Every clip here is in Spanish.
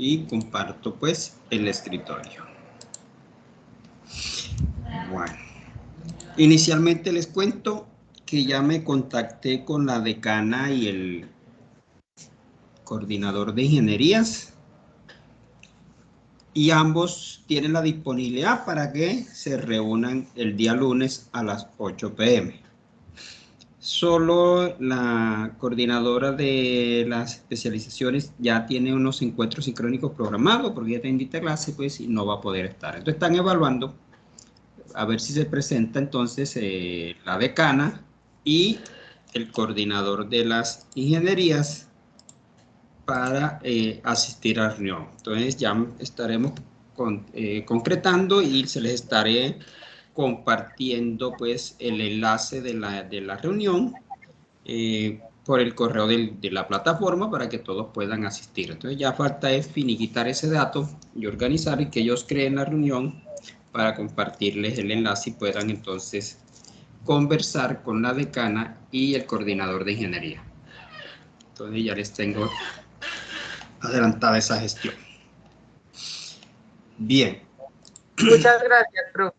y comparto pues el escritorio. Bueno, inicialmente les cuento que ya me contacté con la decana y el coordinador de ingenierías y ambos tienen la disponibilidad para que se reúnan el día lunes a las 8 p.m. Solo la coordinadora de las especializaciones ya tiene unos encuentros sincrónicos programados porque ya te invita a clase, pues, y no va a poder estar. Entonces están evaluando a ver si se presenta entonces la decana y el coordinador de las ingenierías para asistir a la reunión. Entonces ya estaremos concretando y se les estaré compartiendo pues el enlace de la reunión por el correo de la plataforma para que todos puedan asistir. Entonces ya falta es finiquitar ese dato y organizar y que ellos creen la reunión para compartirles el enlace y puedan entonces conversar con la decana y el coordinador de ingeniería. Entonces ya les tengo adelantada esa gestión. Bien. Muchas gracias, profe.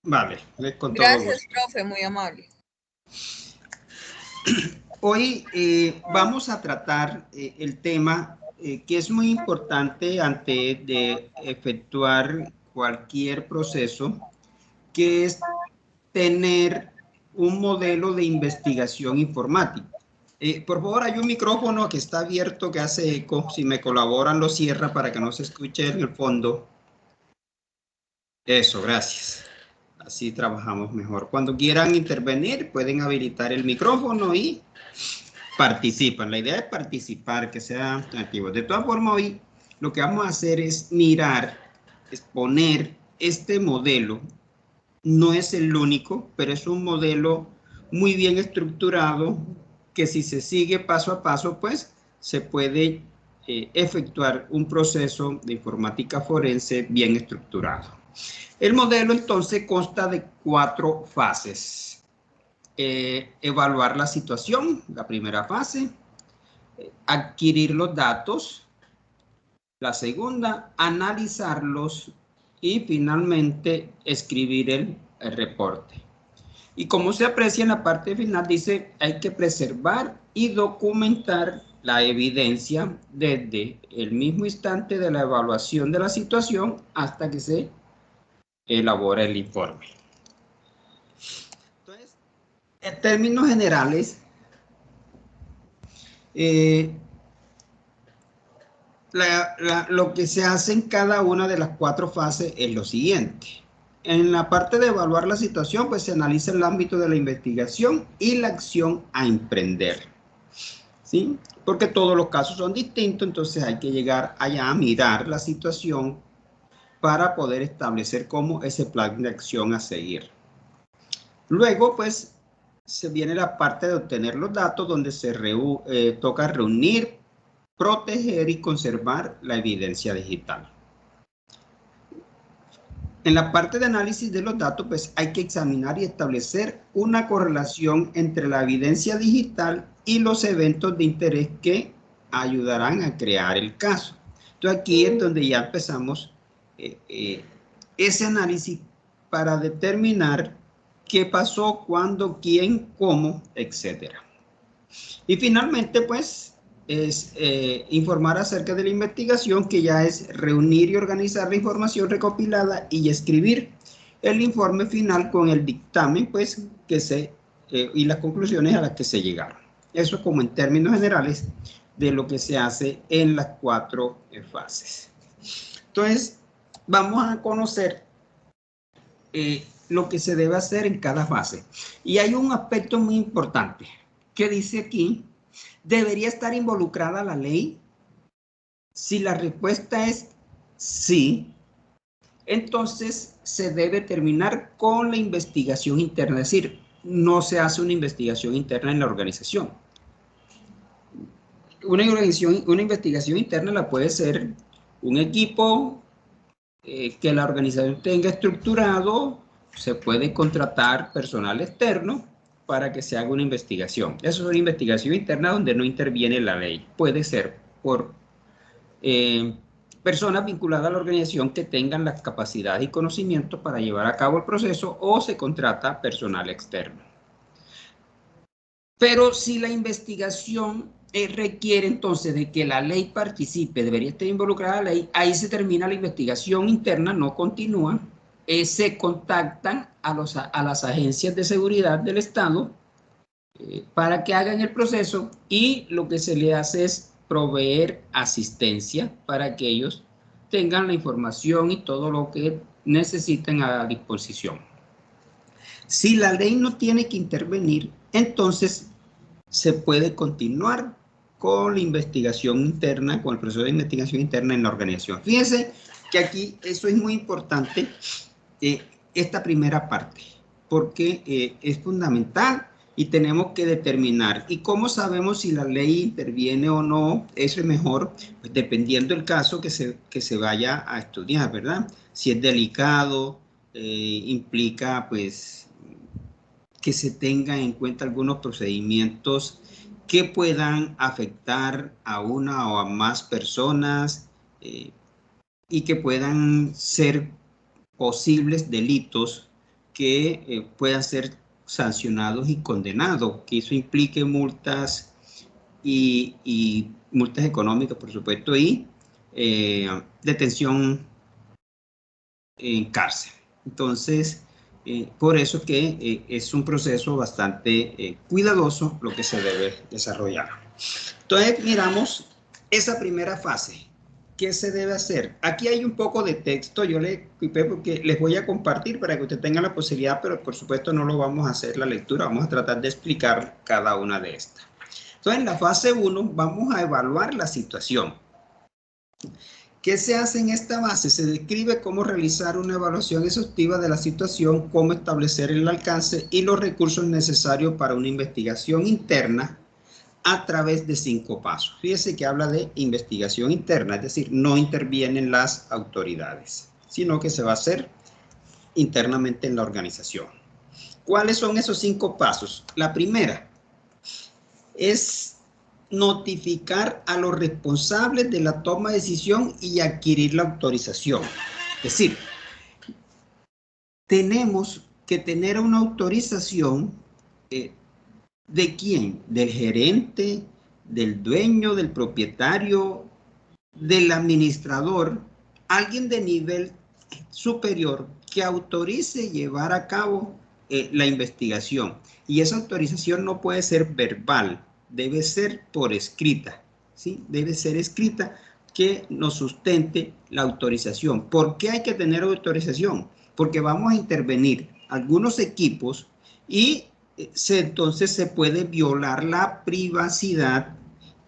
Vale, con todo gusto. Gracias, profe, muy amable. Hoy vamos a tratar el tema que es muy importante antes de efectuar cualquier proceso, que es tener un modelo de investigación informática. Por favor, hay un micrófono que está abierto que hace eco. Si me colaboran, lo cierra para que no se escuche en el fondo. Eso, gracias. Así trabajamos mejor. Cuando quieran intervenir, pueden habilitar el micrófono y participan. La idea es participar, que sean activos. De todas formas, hoy lo que vamos a hacer es mirar, exponer este modelo. No es el único, pero es un modelo muy bien estructurado que si se sigue paso a paso, pues se puede efectuar un proceso de informática forense bien estructurado. El modelo entonces consta de 4 fases. Evaluar la situación, la primera fase. Adquirir los datos. La segunda, analizarlos. Y finalmente, escribir el reporte. Y como se aprecia en la parte final, dice, hay que preservar y documentar la evidencia desde el mismo instante de la evaluación de la situación hasta que se elabora el informe. Entonces, en términos generales, lo que se hace en cada una de las 4 fases es lo siguiente. En la parte de evaluar la situación, pues se analiza el ámbito de la investigación y la acción a emprender. ¿Sí? Porque todos los casos son distintos, entonces hay que llegar allá a mirar la situación para poder establecer cómo ese plan de acción a seguir. Luego, pues, se viene la parte de obtener los datos donde se toca reunir, proteger y conservar la evidencia digital. En la parte de análisis de los datos, pues hay que examinar y establecer una correlación entre la evidencia digital y los eventos de interés que ayudarán a crear el caso. Entonces aquí es donde ya empezamos ese análisis para determinar qué pasó, cuándo, quién, cómo, etcétera. Y finalmente, pues, es informar acerca de la investigación, que ya es reunir y organizar la información recopilada y escribir el informe final con el dictamen, pues, y las conclusiones a las que se llegaron. Eso como en términos generales de lo que se hace en las 4 fases. Entonces, vamos a conocer lo que se debe hacer en cada fase. Y hay un aspecto muy importante que dice aquí: ¿debería estar involucrada la ley? Si la respuesta es sí, entonces se debe terminar con la investigación interna, es decir, no se hace una investigación interna en la organización. Una investigación interna la puede ser un equipo que la organización tenga estructurado, se puede contratar personal externo para que se haga una investigación. Eso es una investigación interna donde no interviene la ley. Puede ser por personas vinculadas a la organización que tengan las capacidades y conocimientos para llevar a cabo el proceso, o se contrata personal externo. Pero si la investigación requiere entonces de que la ley participe, debería estar involucrada la ley, ahí se termina la investigación interna, no continúa, se contactan a las agencias de seguridad del Estado para que hagan el proceso, y lo que se le hace es proveer asistencia para que ellos tengan la información y todo lo que necesiten a disposición. Si la ley no tiene que intervenir, entonces se puede continuar con la investigación interna, con el proceso de investigación interna en la organización. Fíjense que aquí eso es muy importante, esta primera parte, porque es fundamental y tenemos que determinar. ¿Y cómo sabemos si la ley interviene o no? Eso es mejor, pues, dependiendo del caso que se vaya a estudiar, ¿verdad? Si es delicado, implica pues que se tengan en cuenta algunos procedimientos que puedan afectar a una o a más personas y que puedan ser posibles delitos que puedan ser sancionados y condenados, que eso implique multas y multas económicas, por supuesto, y detención en cárcel. Entonces, por eso que es un proceso bastante cuidadoso lo que se debe desarrollar. Entonces, miramos esa primera fase. ¿Qué se debe hacer? Aquí hay un poco de texto, yo le equipé porque les voy a compartir para que usted tenga la posibilidad, pero por supuesto no lo vamos a hacer la lectura, vamos a tratar de explicar cada una de estas. Entonces, en la fase 1 vamos a evaluar la situación. ¿Qué se hace en esta base? Se describe cómo realizar una evaluación exhaustiva de la situación, cómo establecer el alcance y los recursos necesarios para una investigación interna a través de 5 pasos. Fíjese que habla de investigación interna, es decir, no intervienen las autoridades, sino que se va a hacer internamente en la organización. ¿Cuáles son esos 5 pasos? La primera es notificar a los responsables de la toma de decisión y adquirir la autorización. Es decir, tenemos que tener una autorización ¿de quién? Del gerente, del dueño, del propietario, del administrador, alguien de nivel superior que autorice llevar a cabo la investigación. Y esa autorización no puede ser verbal, debe ser por escrita, ¿sí? Debe ser escrita, que nos sustente la autorización. ¿Por qué hay que tener autorización? Porque vamos a intervenir algunos equipos y entonces se puede violar la privacidad,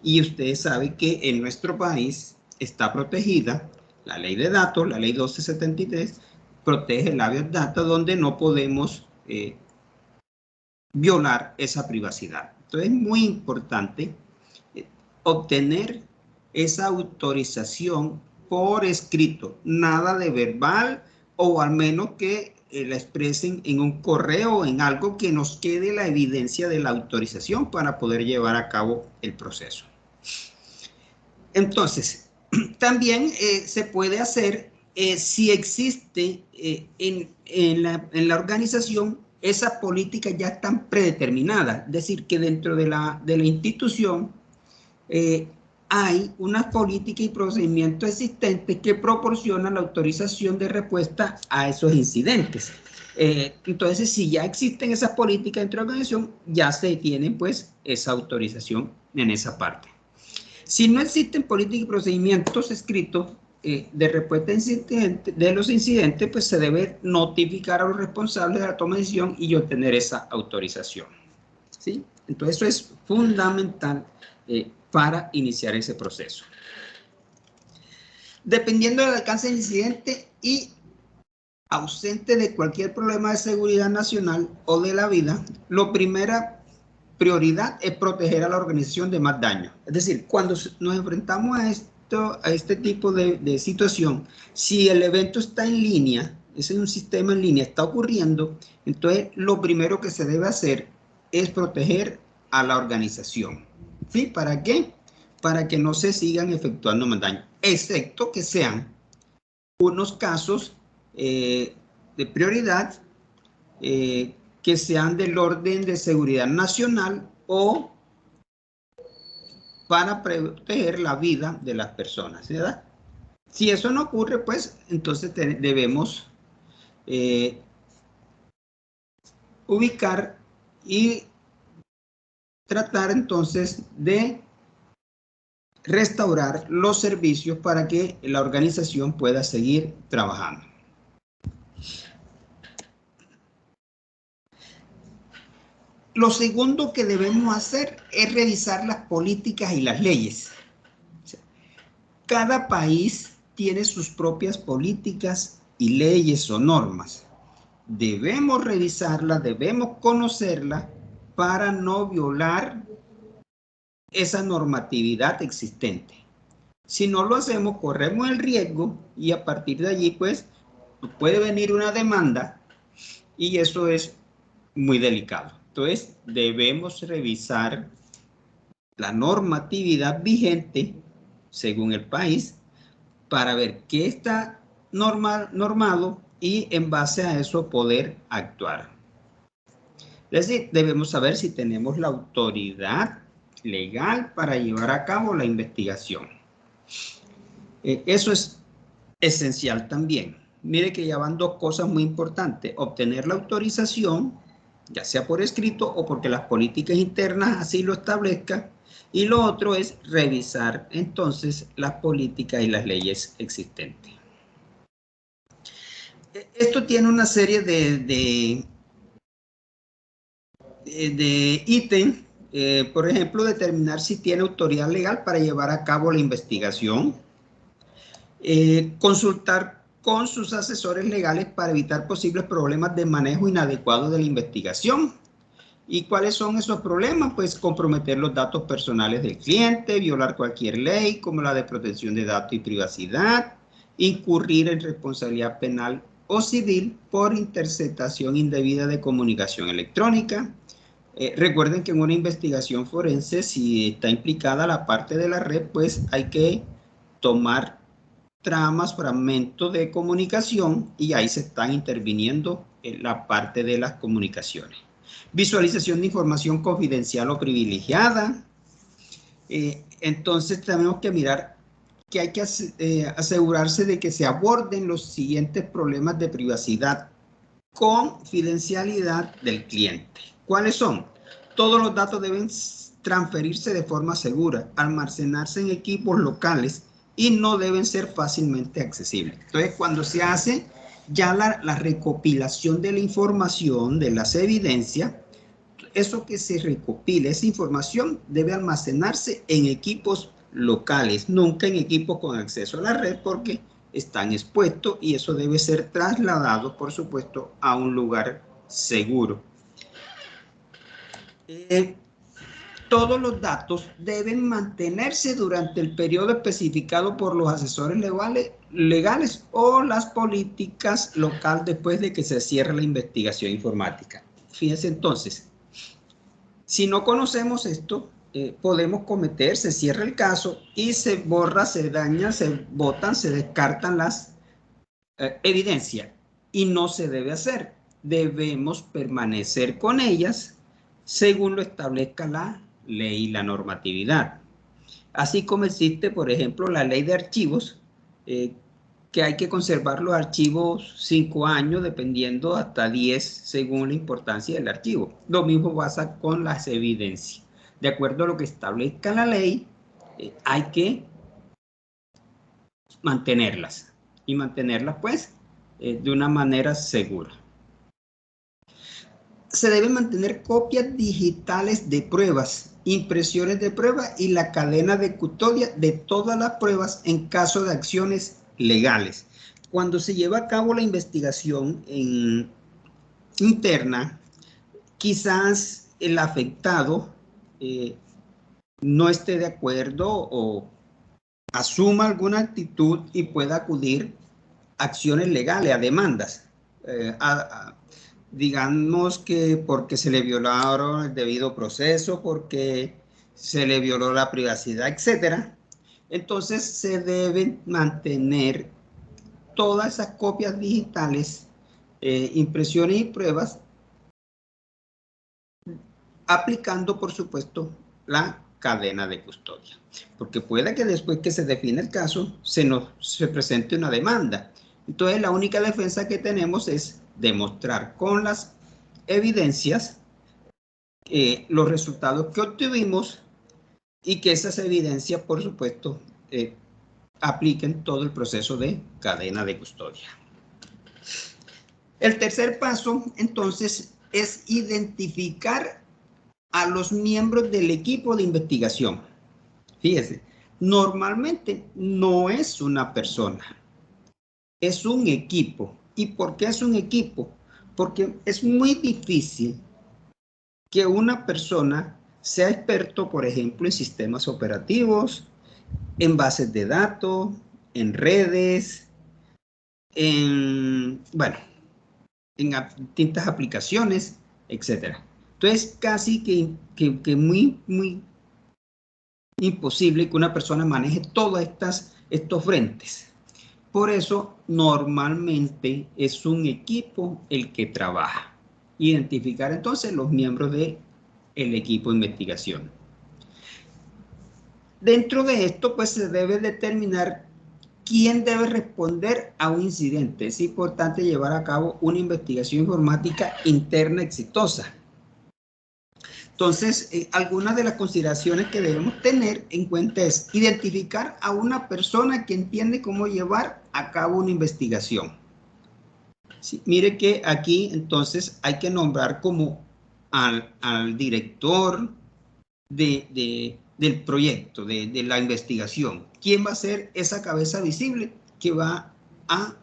y ustedes saben que en nuestro país está protegida la ley de datos, la ley 1273, protege la biodata, donde no podemos violar esa privacidad. Entonces es muy importante obtener esa autorización por escrito, nada de verbal, o al menos que la expresen en un correo o en algo que nos quede la evidencia de la autorización para poder llevar a cabo el proceso. Entonces, también se puede hacer si existe en la organización esas políticas ya están predeterminadas, es decir, que dentro de la institución hay una política y procedimientos existentes que proporcionan la autorización de respuesta a esos incidentes. Entonces, si ya existen esas políticas dentro de la organización, ya se tiene pues esa autorización en esa parte. Si no existen políticas y procedimientos escritos de respuesta de los incidentes, pues se debe notificar a los responsables de la toma de decisión y obtener esa autorización, ¿sí? Entonces, eso es fundamental para iniciar ese proceso. Dependiendo del alcance del incidente y ausente de cualquier problema de seguridad nacional o de la vida, la primera prioridad es proteger a la organización de más daño. Es decir, cuando nos enfrentamos a este tipo de situación, si el evento está en línea, es un sistema en línea, está ocurriendo, entonces lo primero que se debe hacer es proteger a la organización. ¿Sí? ¿Para qué? para que no se sigan efectuando más daños, excepto que sean unos casos de prioridad que sean del orden de seguridad nacional o para proteger la vida de las personas, ¿verdad? Si eso no ocurre, pues entonces debemos ubicar y tratar entonces de restaurar los servicios para que la organización pueda seguir trabajando. Lo segundo que debemos hacer es revisar las políticas y las leyes. Cada país tiene sus propias políticas y leyes o normas. Debemos revisarlas, debemos conocerlas para no violar esa normatividad existente. Si no lo hacemos, corremos el riesgo y a partir de allí, pues, puede venir una demanda y eso es muy delicado. Entonces, debemos revisar la normatividad vigente según el país para ver qué está normado y en base a eso poder actuar. Es decir, debemos saber si tenemos la autoridad legal para llevar a cabo la investigación. Eso es esencial también. Mire que ya van dos cosas muy importantes. Obtener la autorización, ya sea por escrito o porque las políticas internas así lo establezcan. Y lo otro es revisar entonces las políticas y las leyes existentes. Esto tiene una serie de ítems. Por ejemplo, determinar si tiene autoridad legal para llevar a cabo la investigación. Consultar con sus asesores legales para evitar posibles problemas de manejo inadecuado de la investigación. ¿Y cuáles son esos problemas? Pues comprometer los datos personales del cliente, violar cualquier ley como la de protección de datos y privacidad, incurrir en responsabilidad penal o civil por interceptación indebida de comunicación electrónica. Recuerden que en una investigación forense, si está implicada la parte de la red, pues hay que tomar tramas, fragmentos de comunicación y ahí se están interviniendo en la parte de las comunicaciones. Visualización de información confidencial o privilegiada. Entonces tenemos que mirar que hay que asegurarse de que se aborden los siguientes problemas de privacidad, confidencialidad del cliente. ¿Cuáles son? Todos los datos deben transferirse de forma segura, almacenarse en equipos locales y no deben ser fácilmente accesibles. Entonces, cuando se hace ya la recopilación de la información, de las evidencias, eso que se recopile, esa información debe almacenarse en equipos locales, nunca en equipos con acceso a la red porque están expuestos y eso debe ser trasladado, por supuesto, a un lugar seguro. Todos los datos deben mantenerse durante el periodo especificado por los asesores legales o las políticas locales después de que se cierre la investigación informática. Fíjense entonces, si no conocemos esto, se cierra el caso y se borra, se daña, se botan, se descartan las evidencias y no se debe hacer. Debemos permanecer con ellas según lo establezca la ley y la normatividad. Así como existe, por ejemplo, la ley de archivos, que hay que conservar los archivos 5 años, dependiendo hasta 10, según la importancia del archivo. Lo mismo pasa con las evidencias. De acuerdo a lo que establezca la ley, hay que mantenerlas. Y mantenerlas, pues, de una manera segura. Se deben mantener copias digitales de pruebas, impresiones de pruebas y la cadena de custodia de todas las pruebas en caso de acciones legales. Cuando se lleva a cabo la investigación interna, quizás el afectado no esté de acuerdo o asuma alguna actitud y pueda acudir a acciones legales, a demandas, digamos que porque se le violaron el debido proceso, porque se le violó la privacidad, etcétera. Entonces se deben mantener todas esas copias digitales, impresiones y pruebas, aplicando, por supuesto, la cadena de custodia. Porque puede que después que se define el caso, se presente una demanda. Entonces, la única defensa que tenemos es demostrar con las evidencias los resultados que obtuvimos y que esas evidencias, por supuesto, apliquen todo el proceso de cadena de custodia. El tercer paso, entonces, es identificar a los miembros del equipo de investigación. Fíjese, normalmente no es una persona, es un equipo. ¿Y por qué es un equipo? Porque es muy difícil que una persona sea experto, por ejemplo, en sistemas operativos, en bases de datos, en redes, en distintas aplicaciones, etc. Entonces, casi que muy imposible que una persona maneje todos estos frentes. Por eso, normalmente es un equipo el que trabaja. Identificar entonces los miembros del equipo de investigación. Dentro de esto, pues se debe determinar quién debe responder a un incidente. Es importante llevar a cabo una investigación informática interna exitosa. Entonces, algunas de las consideraciones que debemos tener en cuenta es identificar a una persona que entiende cómo llevar a cabo una investigación. Sí, mire que aquí entonces hay que nombrar como al director del proyecto, de la investigación. ¿Quién va a ser esa cabeza visible que va a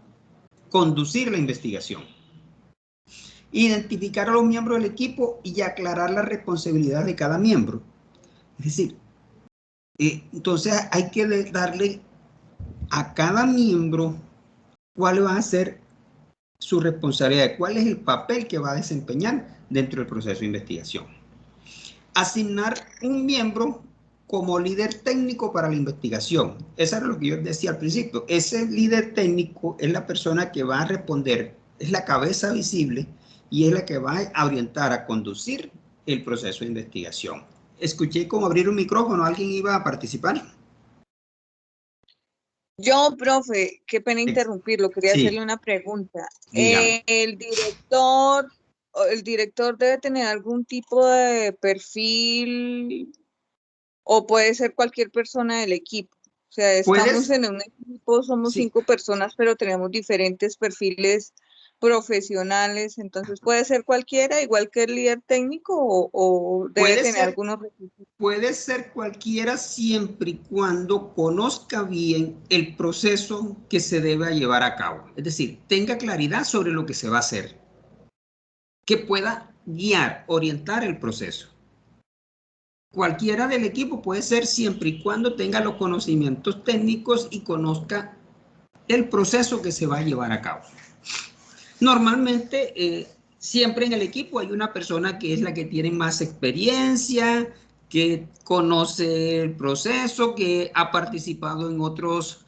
conducir la investigación? Identificar a los miembros del equipo y aclarar la responsabilidad de cada miembro. Es decir, entonces hay que darle a cada miembro cuál va a ser su responsabilidad, cuál es el papel que va a desempeñar dentro del proceso de investigación. Asignar un miembro como líder técnico para la investigación. Eso era lo que yo decía al principio. Ese líder técnico es la persona que va a responder, es la cabeza visible y es la que va a orientar, a conducir el proceso de investigación. Escuché como abrir un micrófono, ¿alguien iba a participar? Yo, profe, qué pena interrumpirlo, quería hacerle una pregunta. El director debe tener algún tipo de perfil o puede ser cualquier persona del equipo. O sea, estamos en un equipo, somos 5 personas, pero tenemos diferentes perfiles profesionales, entonces puede ser cualquiera, igual que el líder técnico, o debe tener algunos requisitos. Puede ser cualquiera siempre y cuando conozca bien el proceso que se debe llevar a cabo. Es decir, tenga claridad sobre lo que se va a hacer, que pueda guiar, orientar el proceso. Cualquiera del equipo puede ser siempre y cuando tenga los conocimientos técnicos y conozca el proceso que se va a llevar a cabo. Normalmente, siempre en el equipo hay una persona que es la que tiene más experiencia, que conoce el proceso, que ha participado en otras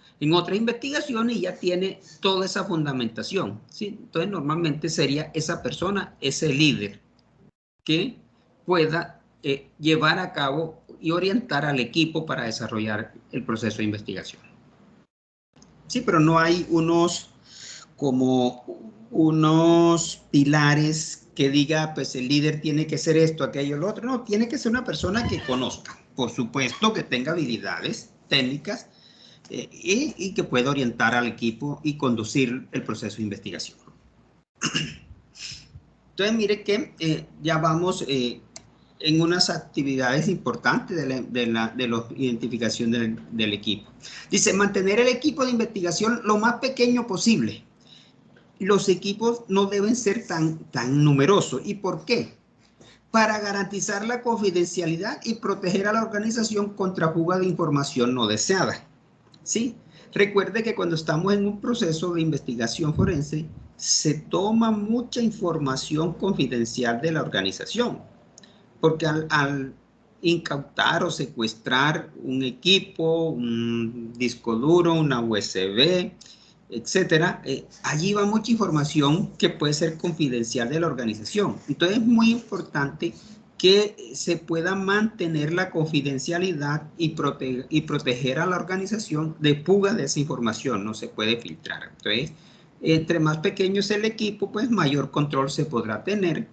investigaciones y ya tiene toda esa fundamentación, ¿sí? Entonces, normalmente sería esa persona, ese líder, que pueda llevar a cabo y orientar al equipo para desarrollar el proceso de investigación. Sí, pero no hay unos pilares que diga, pues el líder tiene que ser esto, aquello, lo otro. No, tiene que ser una persona que conozca, por supuesto, que tenga habilidades técnicas y que pueda orientar al equipo y conducir el proceso de investigación. Entonces, mire que ya vamos en unas actividades importantes de la identificación del equipo. Dice, mantener el equipo de investigación lo más pequeño posible. Los equipos no deben ser tan numerosos. ¿Y por qué? Para garantizar la confidencialidad y proteger a la organización contra fuga de información no deseada. ¿Sí? Recuerde que cuando estamos en un proceso de investigación forense, se toma mucha información confidencial de la organización, porque al incautar o secuestrar un equipo, un disco duro, una USB, etcétera, allí va mucha información que puede ser confidencial de la organización. Entonces es muy importante que se pueda mantener la confidencialidad y proteger a la organización de fuga de esa información, no se puede filtrar. Entonces, entre más pequeño es el equipo, pues mayor control se podrá tener,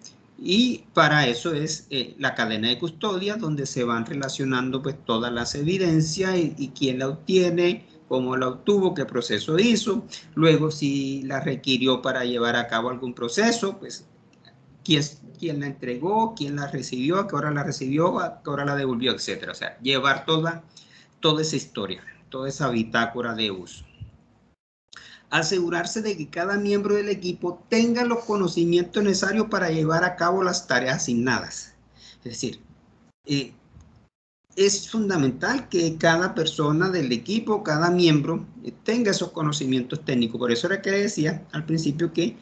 y para eso es la cadena de custodia, donde se van relacionando pues todas las evidencias y quién la obtiene, cómo la obtuvo, qué proceso hizo, luego si la requirió para llevar a cabo algún proceso, pues quién la entregó, quién la recibió, a qué hora la recibió, a qué hora la devolvió, etcétera. O sea, llevar toda esa historia, toda esa bitácora de uso. Asegurarse de que cada miembro del equipo tenga los conocimientos necesarios para llevar a cabo las tareas asignadas. Es decir, es fundamental que cada persona del equipo, cada miembro, tenga esos conocimientos técnicos. Por eso era que decía al principio que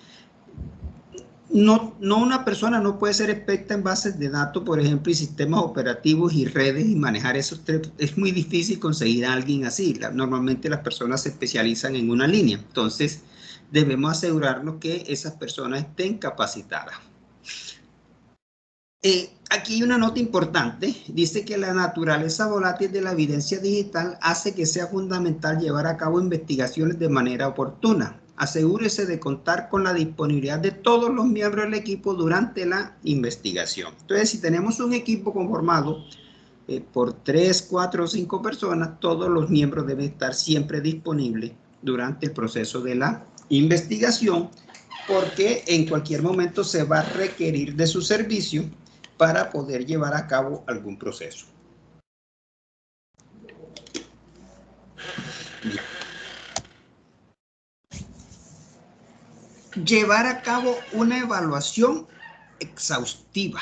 no una persona no puede ser experta en bases de datos, por ejemplo, y sistemas operativos y redes, y manejar esos tres. Es muy difícil conseguir a alguien así. Normalmente las personas se especializan en una línea. Entonces, debemos asegurarnos que esas personas estén capacitadas. Aquí hay una nota importante. Dice que la naturaleza volátil de la evidencia digital hace que sea fundamental llevar a cabo investigaciones de manera oportuna. Asegúrese de contar con la disponibilidad de todos los miembros del equipo durante la investigación. Entonces, si tenemos un equipo conformado por 3, 4 o 5 personas, todos los miembros deben estar siempre disponibles durante el proceso de la investigación, porque en cualquier momento se va a requerir de su servicio para poder llevar a cabo algún proceso. Bien. Llevar a cabo una evaluación exhaustiva.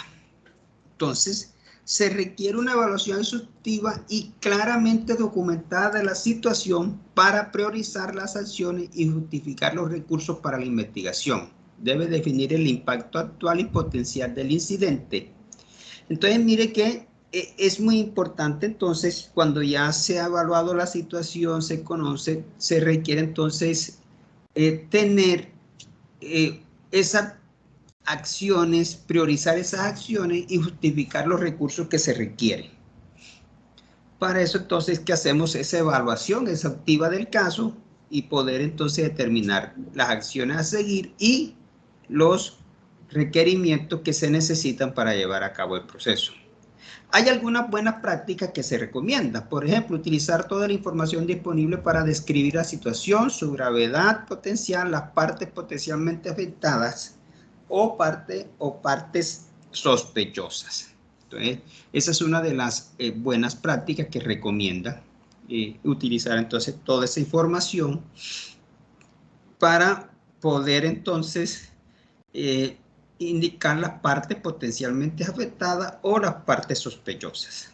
Entonces, se requiere una evaluación exhaustiva y claramente documentada de la situación para priorizar las acciones y justificar los recursos para la investigación. Debe definir el impacto actual y potencial del incidente. Entonces, mire que es muy importante, entonces, cuando ya se ha evaluado la situación, se conoce, se requiere entonces tener esas acciones, priorizar esas acciones y justificar los recursos que se requieren. Para eso, entonces, ¿qué hacemos? Esa evaluación exhaustiva del caso y poder entonces determinar las acciones a seguir y los requerimientos que se necesitan para llevar a cabo el proceso. Hay algunas buenas prácticas que se recomiendan. Por ejemplo, utilizar toda la información disponible para describir la situación, su gravedad potencial, las partes potencialmente afectadas o partes sospechosas. Entonces, esa es una de las buenas prácticas que recomienda utilizar entonces toda esa información para poder entonces indicar las partes potencialmente afectadas o las partes sospechosas.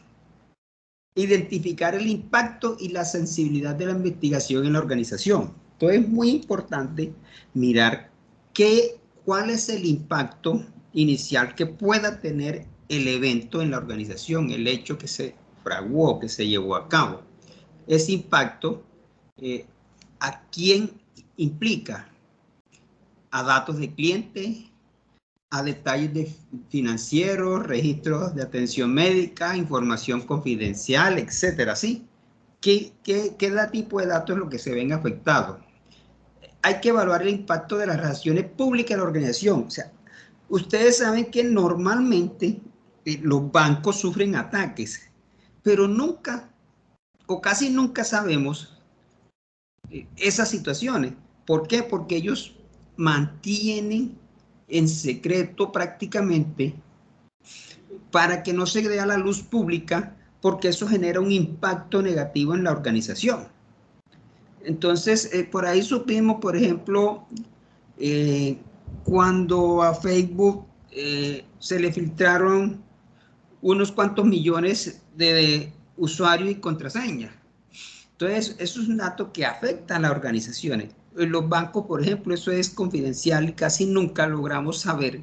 Identificar el impacto y la sensibilidad de la investigación en la organización. Entonces es muy importante mirar cuál es el impacto inicial que pueda tener el evento en la organización, el hecho que se fraguó, que se llevó a cabo. Ese impacto, ¿a quién implica? A datos de cliente, a detalles financieros, registros de atención médica, información confidencial, etcétera, ¿sí? ¿Qué tipo de datos es lo que se ven afectados? Hay que evaluar el impacto de las relaciones públicas de la organización. O sea, ustedes saben que normalmente los bancos sufren ataques, pero nunca o casi nunca sabemos esas situaciones. ¿Por qué? Porque ellos mantienen en secreto prácticamente para que no se dé a la luz pública, porque eso genera un impacto negativo en la organización. Entonces, por ahí supimos, por ejemplo, cuando a Facebook se le filtraron unos cuantos millones de usuarios y contraseñas. Entonces, eso es un dato que afecta a las organizaciones. En los bancos, por ejemplo, eso es confidencial y casi nunca logramos saber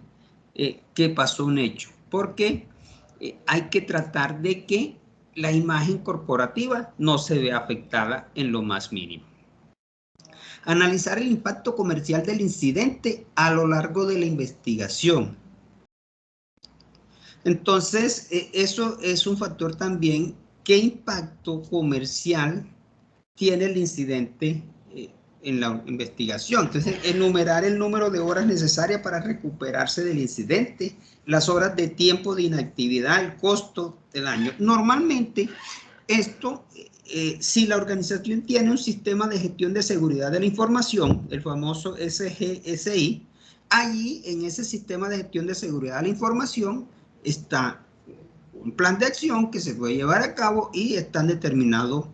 qué pasó un hecho. Porque hay que tratar de que la imagen corporativa no se vea afectada en lo más mínimo. Analizar el impacto comercial del incidente a lo largo de la investigación. Entonces, eso es un factor también. ¿Qué impacto comercial tiene el incidente en la investigación? Entonces, enumerar el número de horas necesarias para recuperarse del incidente, las horas de tiempo de inactividad, el costo del daño. Normalmente, esto, si la organización tiene un sistema de gestión de seguridad de la información, el famoso SGSI, allí en ese sistema de gestión de seguridad de la información está un plan de acción que se puede llevar a cabo y están determinados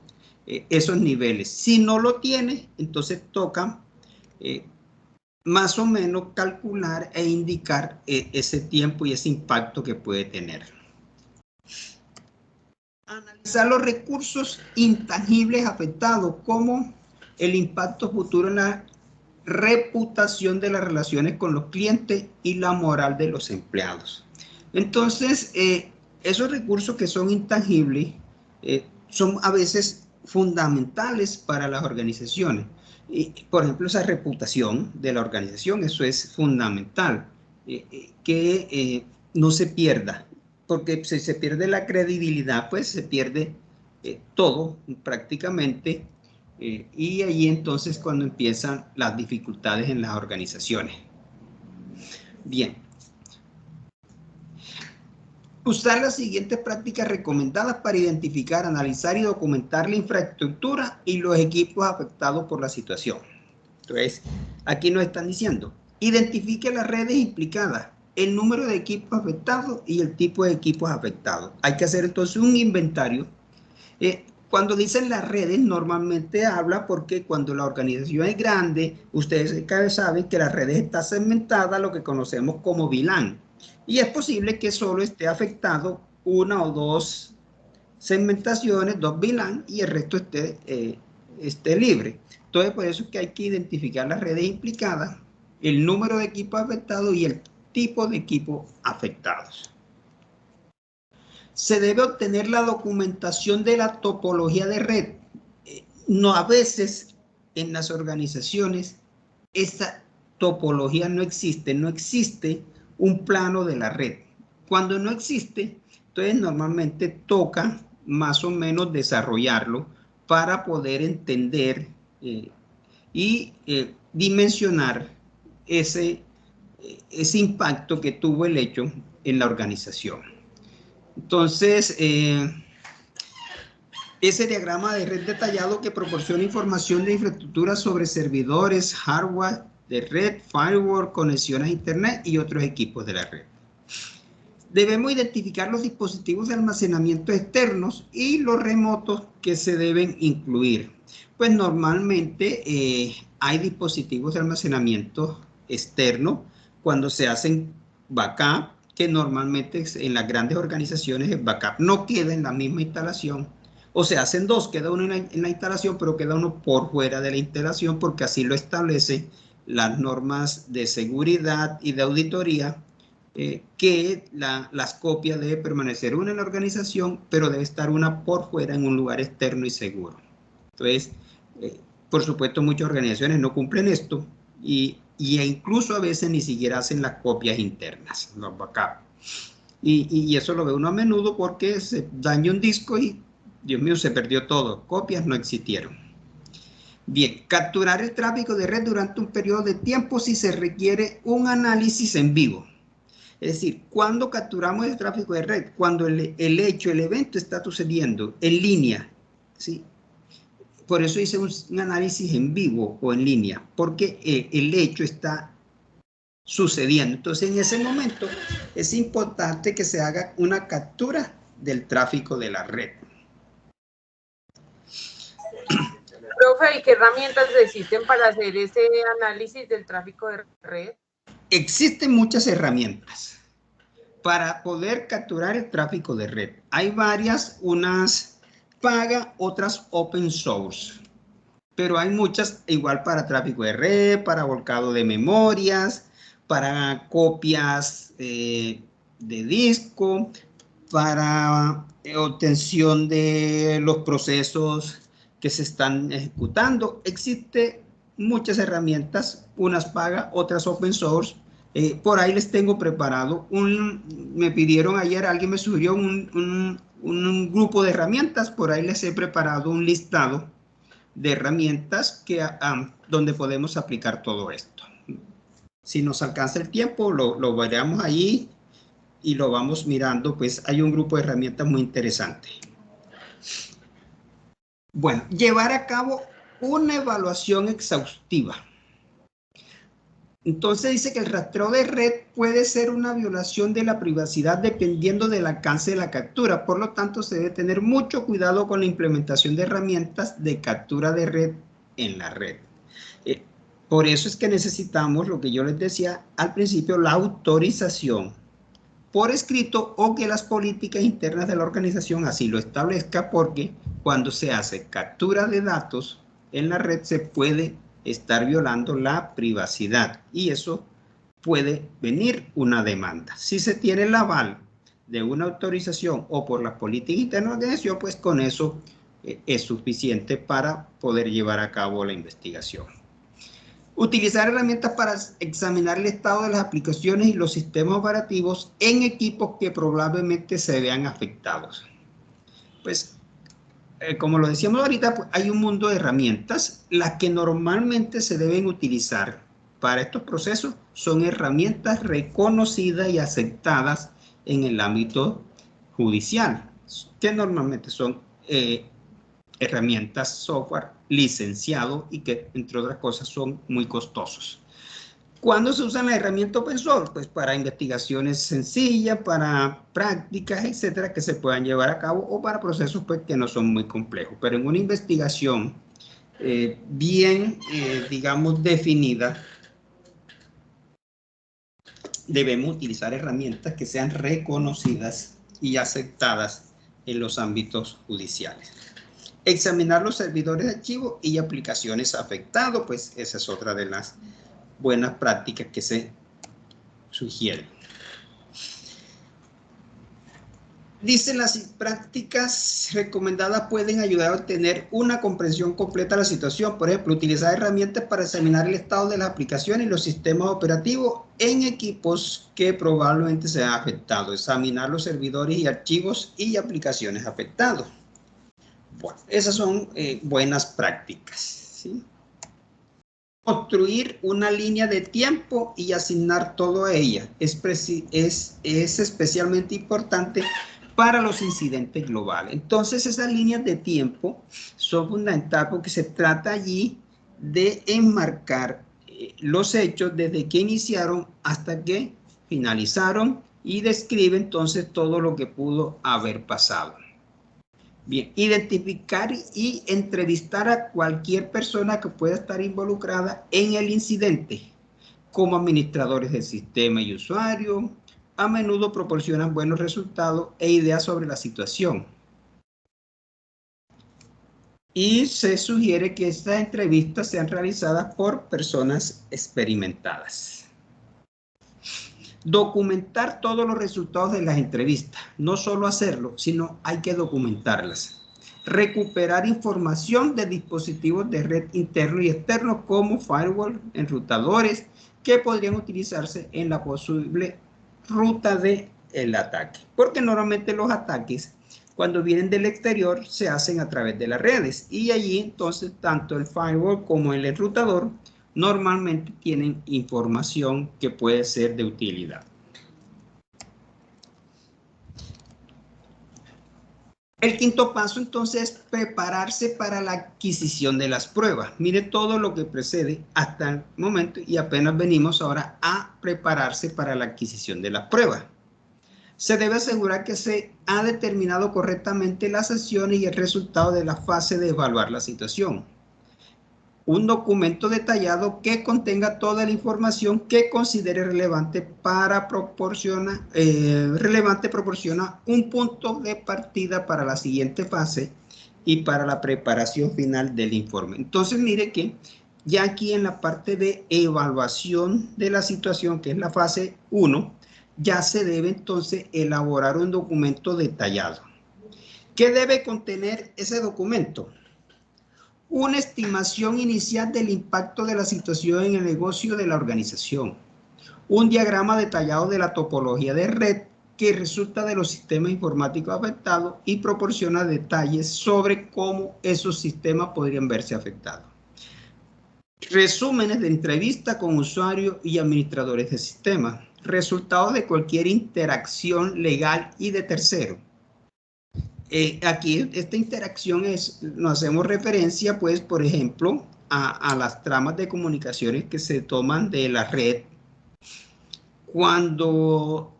esos niveles. Si no lo tiene, entonces toca más o menos calcular e indicar ese tiempo y ese impacto que puede tener. Analizar los recursos intangibles afectados, como el impacto futuro en la reputación de las relaciones con los clientes y la moral de los empleados. Entonces, esos recursos que son intangibles son a veces fundamentales para las organizaciones. Por ejemplo, esa reputación de la organización, eso es fundamental, que no se pierda, porque si se pierde la credibilidad, pues se pierde todo prácticamente, y ahí entonces cuando empiezan las dificultades en las organizaciones. Bien. Usar las siguientes prácticas recomendadas para identificar, analizar y documentar la infraestructura y los equipos afectados por la situación. Entonces, aquí nos están diciendo, identifique las redes implicadas, el número de equipos afectados y el tipo de equipos afectados. Hay que hacer entonces un inventario. Cuando dicen las redes, normalmente habla porque cuando la organización es grande, ustedes saben que las redes están segmentadas, lo que conocemos como VLAN. Y es posible que solo esté afectado una o dos segmentaciones, dos VLAN, y el resto esté libre. Entonces, por eso es que hay que identificar las redes implicadas, el número de equipos afectados y el tipo de equipos afectados. Se debe obtener la documentación de la topología de red. No, a veces en las organizaciones esa topología no existe un plano de la red. Cuando no existe, entonces normalmente toca más o menos desarrollarlo para poder entender y dimensionar ese impacto que tuvo el hecho en la organización. Entonces, ese diagrama de red detallado que proporciona información de infraestructura sobre servidores, hardware de red, firewall, conexiones a internet y otros equipos de la red. Debemos identificar los dispositivos de almacenamiento externos y los remotos que se deben incluir. Pues normalmente hay dispositivos de almacenamiento externo cuando se hacen backup, que normalmente en las grandes organizaciones el backup no queda en la misma instalación, o se hacen dos, queda uno en la instalación, pero queda uno por fuera de la instalación, porque así lo establecen las normas de seguridad y de auditoría, que las copias deben permanecer una en la organización, pero debe estar una por fuera en un lugar externo y seguro. Entonces, por supuesto, muchas organizaciones no cumplen esto y incluso a veces ni siquiera hacen las copias internas, los backups. Y eso lo ve uno a menudo porque se daña un disco y, Dios mío, se perdió todo. Copias no existieron. Bien, capturar el tráfico de red durante un periodo de tiempo si se requiere un análisis en vivo. Es decir, cuando capturamos el tráfico de red, cuando el evento está sucediendo en línea, ¿sí? Por eso hice un análisis en vivo o en línea, porque el hecho está sucediendo. Entonces, en ese momento es importante que se haga una captura del tráfico de la red. Profe, ¿y qué herramientas existen para hacer ese análisis del tráfico de red? Existen muchas herramientas para poder capturar el tráfico de red. Hay varias, unas paga, otras open source. Pero hay muchas igual para tráfico de red, para volcado de memorias, para copias de disco. para obtención de los procesos que se están ejecutando. Existen muchas herramientas, unas pagas, otras open source. Por ahí les tengo preparado me pidieron ayer, alguien me sugirió un grupo de herramientas, por ahí les he preparado un listado de herramientas donde podemos aplicar todo esto. Si nos alcanza el tiempo, lo veremos ahí y lo vamos mirando, pues hay un grupo de herramientas muy interesante. Bueno, llevar a cabo una evaluación exhaustiva. Entonces dice que el rastreo de red puede ser una violación de la privacidad dependiendo del alcance de la captura. Por lo tanto, se debe tener mucho cuidado con la implementación de herramientas de captura de red en la red. Por eso es que necesitamos, lo que yo les decía al principio, la autorización por escrito o que las políticas internas de la organización así lo establezca, porque cuando se hace captura de datos en la red se puede estar violando la privacidad y eso puede venir una demanda. Si se tiene el aval de una autorización o por las políticas internas de la organización, pues con eso es suficiente para poder llevar a cabo la investigación. Utilizar herramientas para examinar el estado de las aplicaciones y los sistemas operativos en equipos que probablemente se vean afectados. Pues, como lo decíamos ahorita, pues, hay un mundo de herramientas. Las que normalmente se deben utilizar para estos procesos son herramientas reconocidas y aceptadas en el ámbito judicial, que normalmente son herramientas software licenciado y que, entre otras cosas, son muy costosos. ¿Cuándo se usan las herramientas open source? Pues para investigaciones sencillas, para prácticas, etcétera, que se puedan llevar a cabo o para procesos pues, que no son muy complejos. Pero en una investigación bien, digamos, definida, debemos utilizar herramientas que sean reconocidas y aceptadas en los ámbitos judiciales. Examinar los servidores de archivos y aplicaciones afectados, pues esa es otra de las buenas prácticas que se sugieren. Dice, las prácticas recomendadas pueden ayudar a obtener una comprensión completa de la situación. Por ejemplo, utilizar herramientas para examinar el estado de las aplicaciones y los sistemas operativos en equipos que probablemente sean afectados. Examinar los servidores y archivos y aplicaciones afectados. Bueno, esas son buenas prácticas, ¿sí? Construir una línea de tiempo y asignar todo a ella es especialmente importante para los incidentes globales. Entonces, esas líneas de tiempo son fundamentales porque se trata allí de enmarcar los hechos desde que iniciaron hasta que finalizaron y describe entonces todo lo que pudo haber pasado. Bien, identificar y entrevistar a cualquier persona que pueda estar involucrada en el incidente, como administradores del sistema y usuarios, a menudo proporcionan buenos resultados e ideas sobre la situación. Y se sugiere que estas entrevistas sean realizadas por personas experimentadas. Documentar todos los resultados de las entrevistas. No solo hacerlo, sino hay que documentarlas. Recuperar información de dispositivos de red internos y externos como firewall, enrutadores, que podrían utilizarse en la posible ruta del ataque. Porque normalmente los ataques, cuando vienen del exterior, se hacen a través de las redes. Y allí, entonces, tanto el firewall como el enrutador normalmente tienen información que puede ser de utilidad. El quinto paso, entonces, es prepararse para la adquisición de las pruebas. Mire todo lo que precede hasta el momento y apenas venimos ahora a prepararse para la adquisición de las pruebas. Se debe asegurar que se ha determinado correctamente las acciones y el resultado de la fase de evaluar la situación. Un documento detallado que contenga toda la información que considere relevante proporciona un punto de partida para la siguiente fase y para la preparación final del informe. Entonces, mire que ya aquí en la parte de evaluación de la situación, que es la fase 1, ya se debe entonces elaborar un documento detallado. ¿Qué debe contener ese documento? Una estimación inicial del impacto de la situación en el negocio de la organización. Un diagrama detallado de la topología de red que resulta de los sistemas informáticos afectados y proporciona detalles sobre cómo esos sistemas podrían verse afectados. Resúmenes de entrevista con usuarios y administradores de sistemas. Resultados de cualquier interacción legal y de tercero. Aquí esta interacción nos hacemos referencia, pues, por ejemplo, a las tramas de comunicaciones que se toman de la red cuando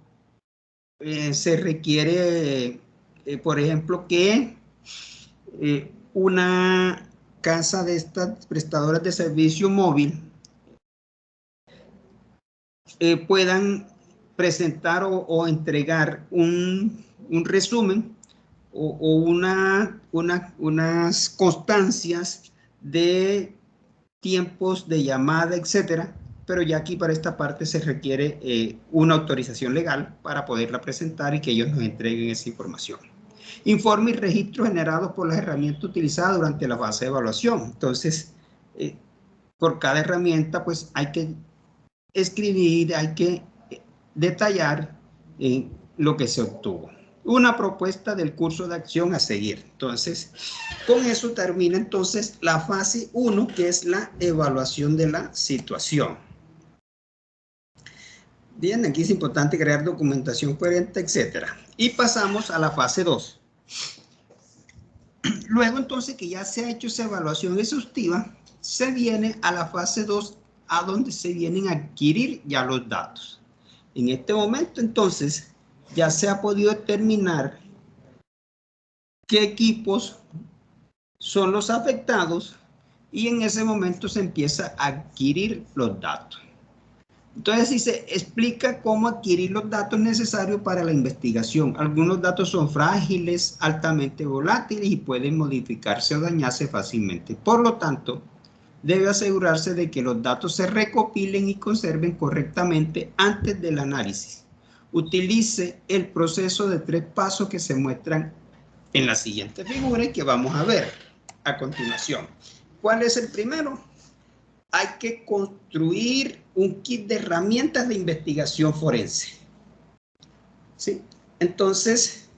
se requiere, por ejemplo, que una casa de estas prestadoras de servicio móvil puedan presentar o entregar un resumen o unas constancias de tiempos de llamada, etcétera, pero ya aquí para esta parte se requiere una autorización legal para poderla presentar y que ellos nos entreguen esa información. Informe y registros generados por las herramientas utilizadas durante la fase de evaluación. Entonces, por cada herramienta, pues hay que escribir, hay que detallar lo que se obtuvo. Una propuesta del curso de acción a seguir. Entonces, con eso termina entonces la fase 1, que es la evaluación de la situación. Bien, aquí es importante crear documentación coherente, etcétera. Y pasamos a la fase 2. Luego, entonces, que ya se ha hecho esa evaluación exhaustiva, se viene a la fase 2, a donde se vienen a adquirir ya los datos. En este momento, entonces, ya se ha podido determinar qué equipos son los afectados y en ese momento se empieza a adquirir los datos. Entonces, si se explica cómo adquirir los datos necesarios para la investigación. Algunos datos son frágiles, altamente volátiles y pueden modificarse o dañarse fácilmente. Por lo tanto, debe asegurarse de que los datos se recopilen y conserven correctamente antes del análisis. Utilice el proceso de 3 pasos que se muestran en la siguiente figura y que vamos a ver a continuación. ¿Cuál es el primero? Hay que construir un kit de herramientas de investigación forense. ¿Sí? Entonces,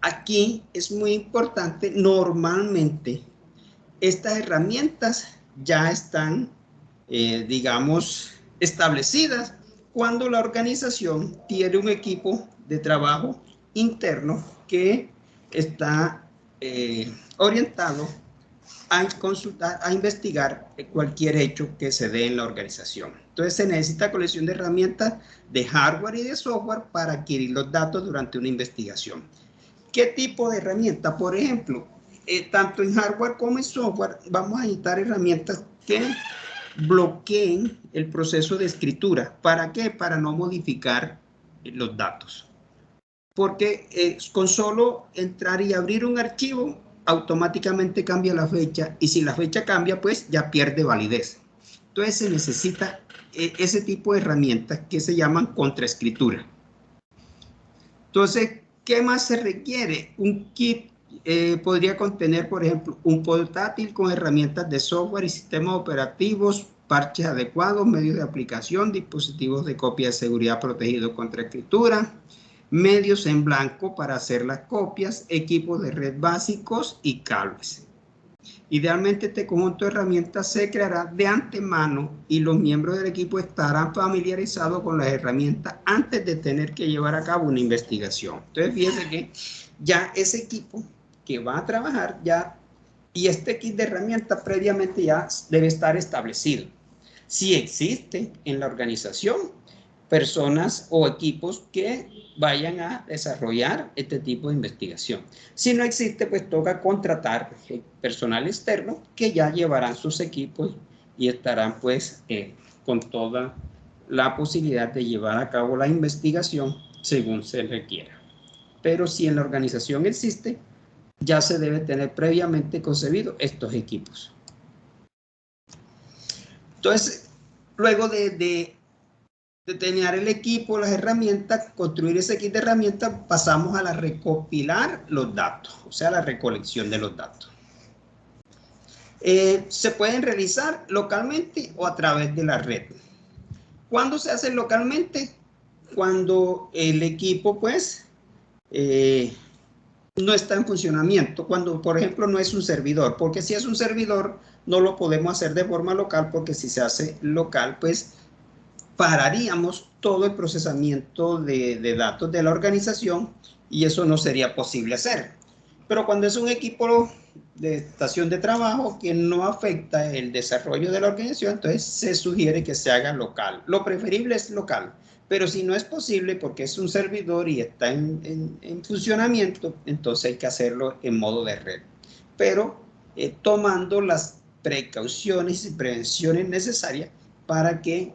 aquí es muy importante, normalmente estas herramientas ya están, digamos, establecidas cuando la organización tiene un equipo de trabajo interno que está orientado a consultar, a investigar cualquier hecho que se dé en la organización. Entonces se necesita colección de herramientas de hardware y de software para adquirir los datos durante una investigación. ¿Qué tipo de herramienta? Por ejemplo, tanto en hardware como en software vamos a necesitar herramientas que bloqueen el proceso de escritura. ¿Para qué? Para no modificar los datos. Porque con solo entrar y abrir un archivo, automáticamente cambia la fecha y si la fecha cambia, pues ya pierde validez. Entonces se necesita ese tipo de herramientas que se llaman contraescritura. Entonces, ¿qué más se requiere? Un kit podría contener, por ejemplo, un portátil con herramientas de software y sistemas operativos, parches adecuados, medios de aplicación, dispositivos de copia de seguridad protegidos contra escritura, medios en blanco para hacer las copias, equipos de red básicos y cables. Idealmente este conjunto de herramientas se creará de antemano y los miembros del equipo estarán familiarizados con las herramientas antes de tener que llevar a cabo una investigación. Entonces fíjense que ya ese equipo que va a trabajar ya y este kit de herramientas previamente ya debe estar establecido. Si existe en la organización personas o equipos que vayan a desarrollar este tipo de investigación. Si no existe, pues toca contratar personal externo que ya llevarán sus equipos y estarán pues con toda la posibilidad de llevar a cabo la investigación según se requiera. Pero si en la organización existe, ya se debe tener previamente concebido estos equipos. Entonces, luego de determinar el equipo, las herramientas, construir ese kit de herramientas, pasamos a la recopilar los datos, o sea, la recolección de los datos. Se pueden realizar localmente o a través de la red. ¿Cuándo se hace localmente? Cuando el equipo, pues, no está en funcionamiento, cuando, por ejemplo, no es un servidor, porque si es un servidor, no lo podemos hacer de forma local, porque si se hace local, pues, pararíamos todo el procesamiento de datos de la organización y eso no sería posible hacer. Pero cuando es un equipo de estación de trabajo que no afecta el desarrollo de la organización, entonces se sugiere que se haga local. Lo preferible es local, pero si no es posible porque es un servidor y está en funcionamiento, entonces hay que hacerlo en modo de red. Pero tomando las precauciones y prevenciones necesarias para que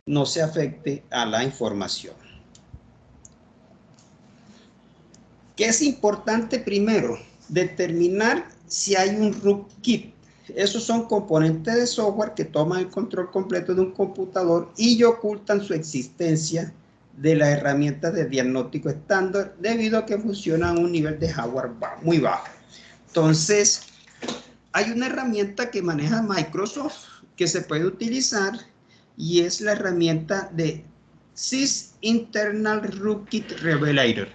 no se afecte a la información. ¿Qué es importante primero? Determinar si hay un rootkit. Esos son componentes de software que toman el control completo de un computador y ocultan su existencia de las herramientas de diagnóstico estándar debido a que funcionan a un nivel de hardware muy bajo. Entonces, hay una herramienta que maneja Microsoft que se puede utilizar y es la herramienta de Sys Internal Rootkit Revelator.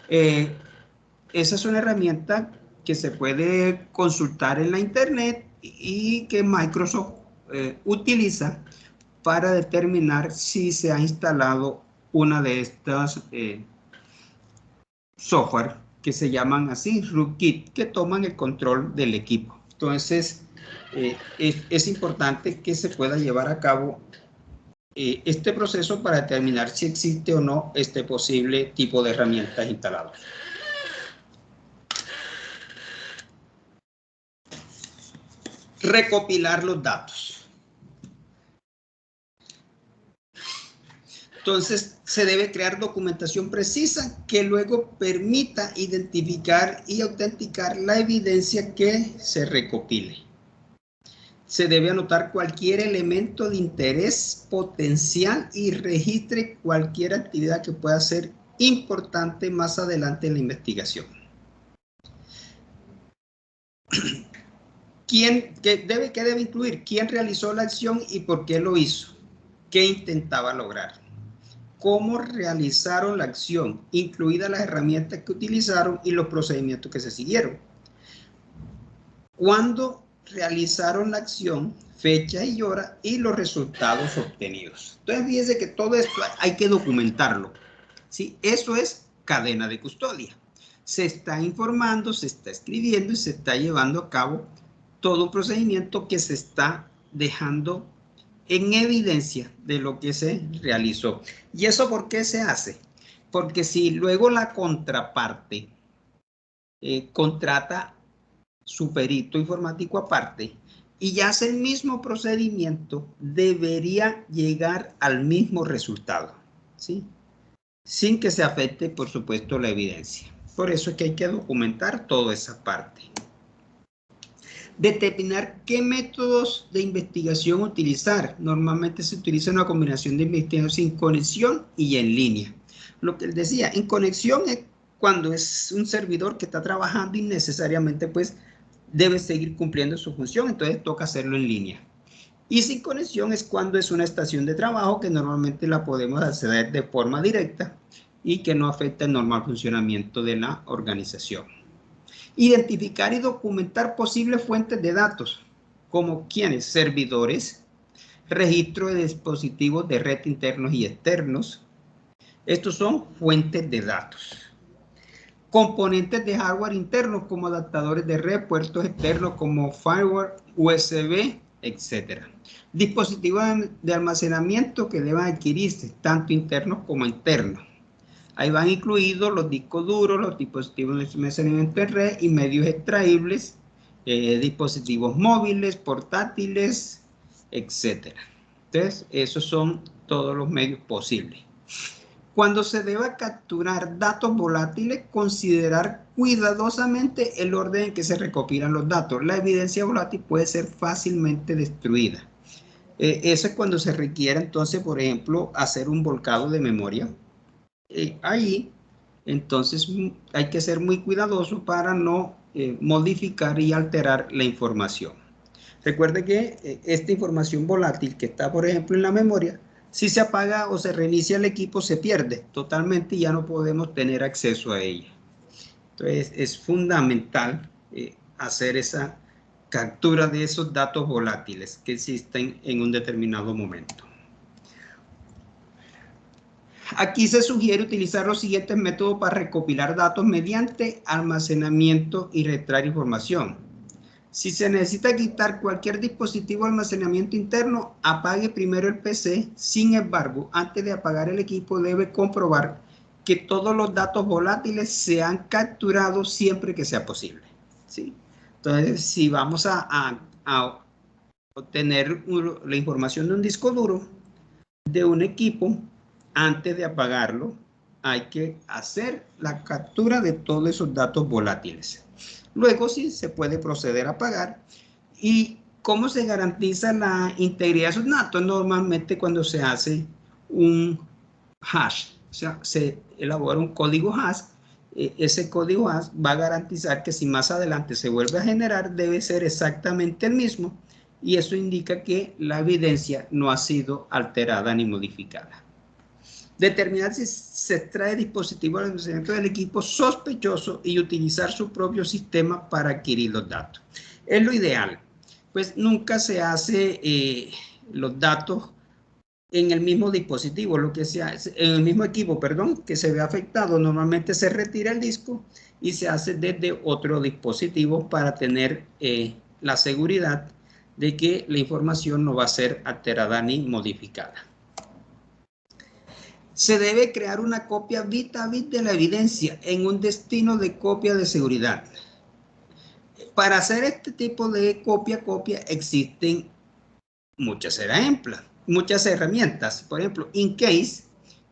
Esa es una herramienta que se puede consultar en la internet y que Microsoft utiliza para determinar si se ha instalado una de estas software que se llaman así, rootkit, que toman el control del equipo. Entonces, es importante que se pueda llevar a cabo este proceso para determinar si existe o no este posible tipo de herramientas instaladas. Recopilar los datos. Entonces, se debe crear documentación precisa que luego permita identificar y autenticar la evidencia que se recopile. Se debe anotar cualquier elemento de interés potencial y registre cualquier actividad que pueda ser importante más adelante en la investigación. ¿Qué debe incluir? ¿Quién realizó la acción y por qué lo hizo? ¿Qué intentaba lograr? ¿Cómo realizaron la acción? Incluidas las herramientas que utilizaron y los procedimientos que se siguieron. ¿Cuándo realizaron la acción? Fecha y hora y los resultados obtenidos. Entonces, fíjense que todo esto hay que documentarlo. ¿Sí? Eso es cadena de custodia. Se está informando, se está escribiendo y se está llevando a cabo todo un procedimiento que se está dejando en evidencia de lo que se realizó. ¿Y eso por qué se hace? Porque si luego la contraparte contrata su perito informático aparte y hace el mismo procedimiento, debería llegar al mismo resultado, ¿sí? Sin que se afecte, por supuesto, la evidencia. Por eso es que hay que documentar toda esa parte. Determinar qué métodos de investigación utilizar. Normalmente se utiliza una combinación de investigación sin conexión y en línea. Lo que él decía, en conexión es cuando es un servidor que está trabajando y necesariamente pues debe seguir cumpliendo su función, entonces toca hacerlo en línea. Y sin conexión es cuando es una estación de trabajo que normalmente la podemos acceder de forma directa y que no afecta el normal funcionamiento de la organización. Identificar y documentar posibles fuentes de datos, como ¿quiénes? Servidores, registro de dispositivos de red internos y externos. Estos son fuentes de datos. Componentes de hardware internos como adaptadores de red, puertos externos como firewall, USB, etc. Dispositivos de almacenamiento que deban adquirirse, tanto internos como externos. Ahí van incluidos los discos duros, los dispositivos de almacenamiento en red y medios extraíbles, dispositivos móviles, portátiles, etc. Entonces, esos son todos los medios posibles. Cuando se deba capturar datos volátiles, considerar cuidadosamente el orden en que se recopilan los datos. La evidencia volátil puede ser fácilmente destruida. Eso es cuando se requiere entonces, por ejemplo, hacer un volcado de memoria. Ahí, entonces, hay que ser muy cuidadoso para no modificar y alterar la información. Recuerde que esta información volátil que está, por ejemplo, en la memoria, si se apaga o se reinicia el equipo, se pierde totalmente y ya no podemos tener acceso a ella. Entonces, es fundamental hacer esa captura de esos datos volátiles que existen en un determinado momento. Aquí se sugiere utilizar los siguientes métodos para recopilar datos mediante almacenamiento y retraer información. Si se necesita quitar cualquier dispositivo de almacenamiento interno, apague primero el PC. Sin embargo, antes de apagar el equipo, debe comprobar que todos los datos volátiles se han capturado siempre que sea posible. ¿Sí? Entonces, si vamos a obtener la información de un disco duro de un equipo, antes de apagarlo, hay que hacer la captura de todos esos datos volátiles. Luego sí se puede proceder a apagar. ¿Y cómo se garantiza la integridad de esos datos? Normalmente cuando se hace un hash, o sea, se elabora un código hash, ese código hash va a garantizar que si más adelante se vuelve a generar, debe ser exactamente el mismo, y eso indica que la evidencia no ha sido alterada ni modificada. Determinar si se extrae dispositivo de almacenamiento del equipo sospechoso y utilizar su propio sistema para adquirir los datos. Es lo ideal, pues nunca se hace los datos en el mismo dispositivo, lo que se hace, en el mismo equipo, perdón, que se ve afectado. Normalmente se retira el disco y se hace desde otro dispositivo para tener la seguridad de que la información no va a ser alterada ni modificada. Se debe crear una copia bit a bit de la evidencia en un destino de copia de seguridad. Para hacer este tipo de copia existen muchas herramientas. Por ejemplo, InCase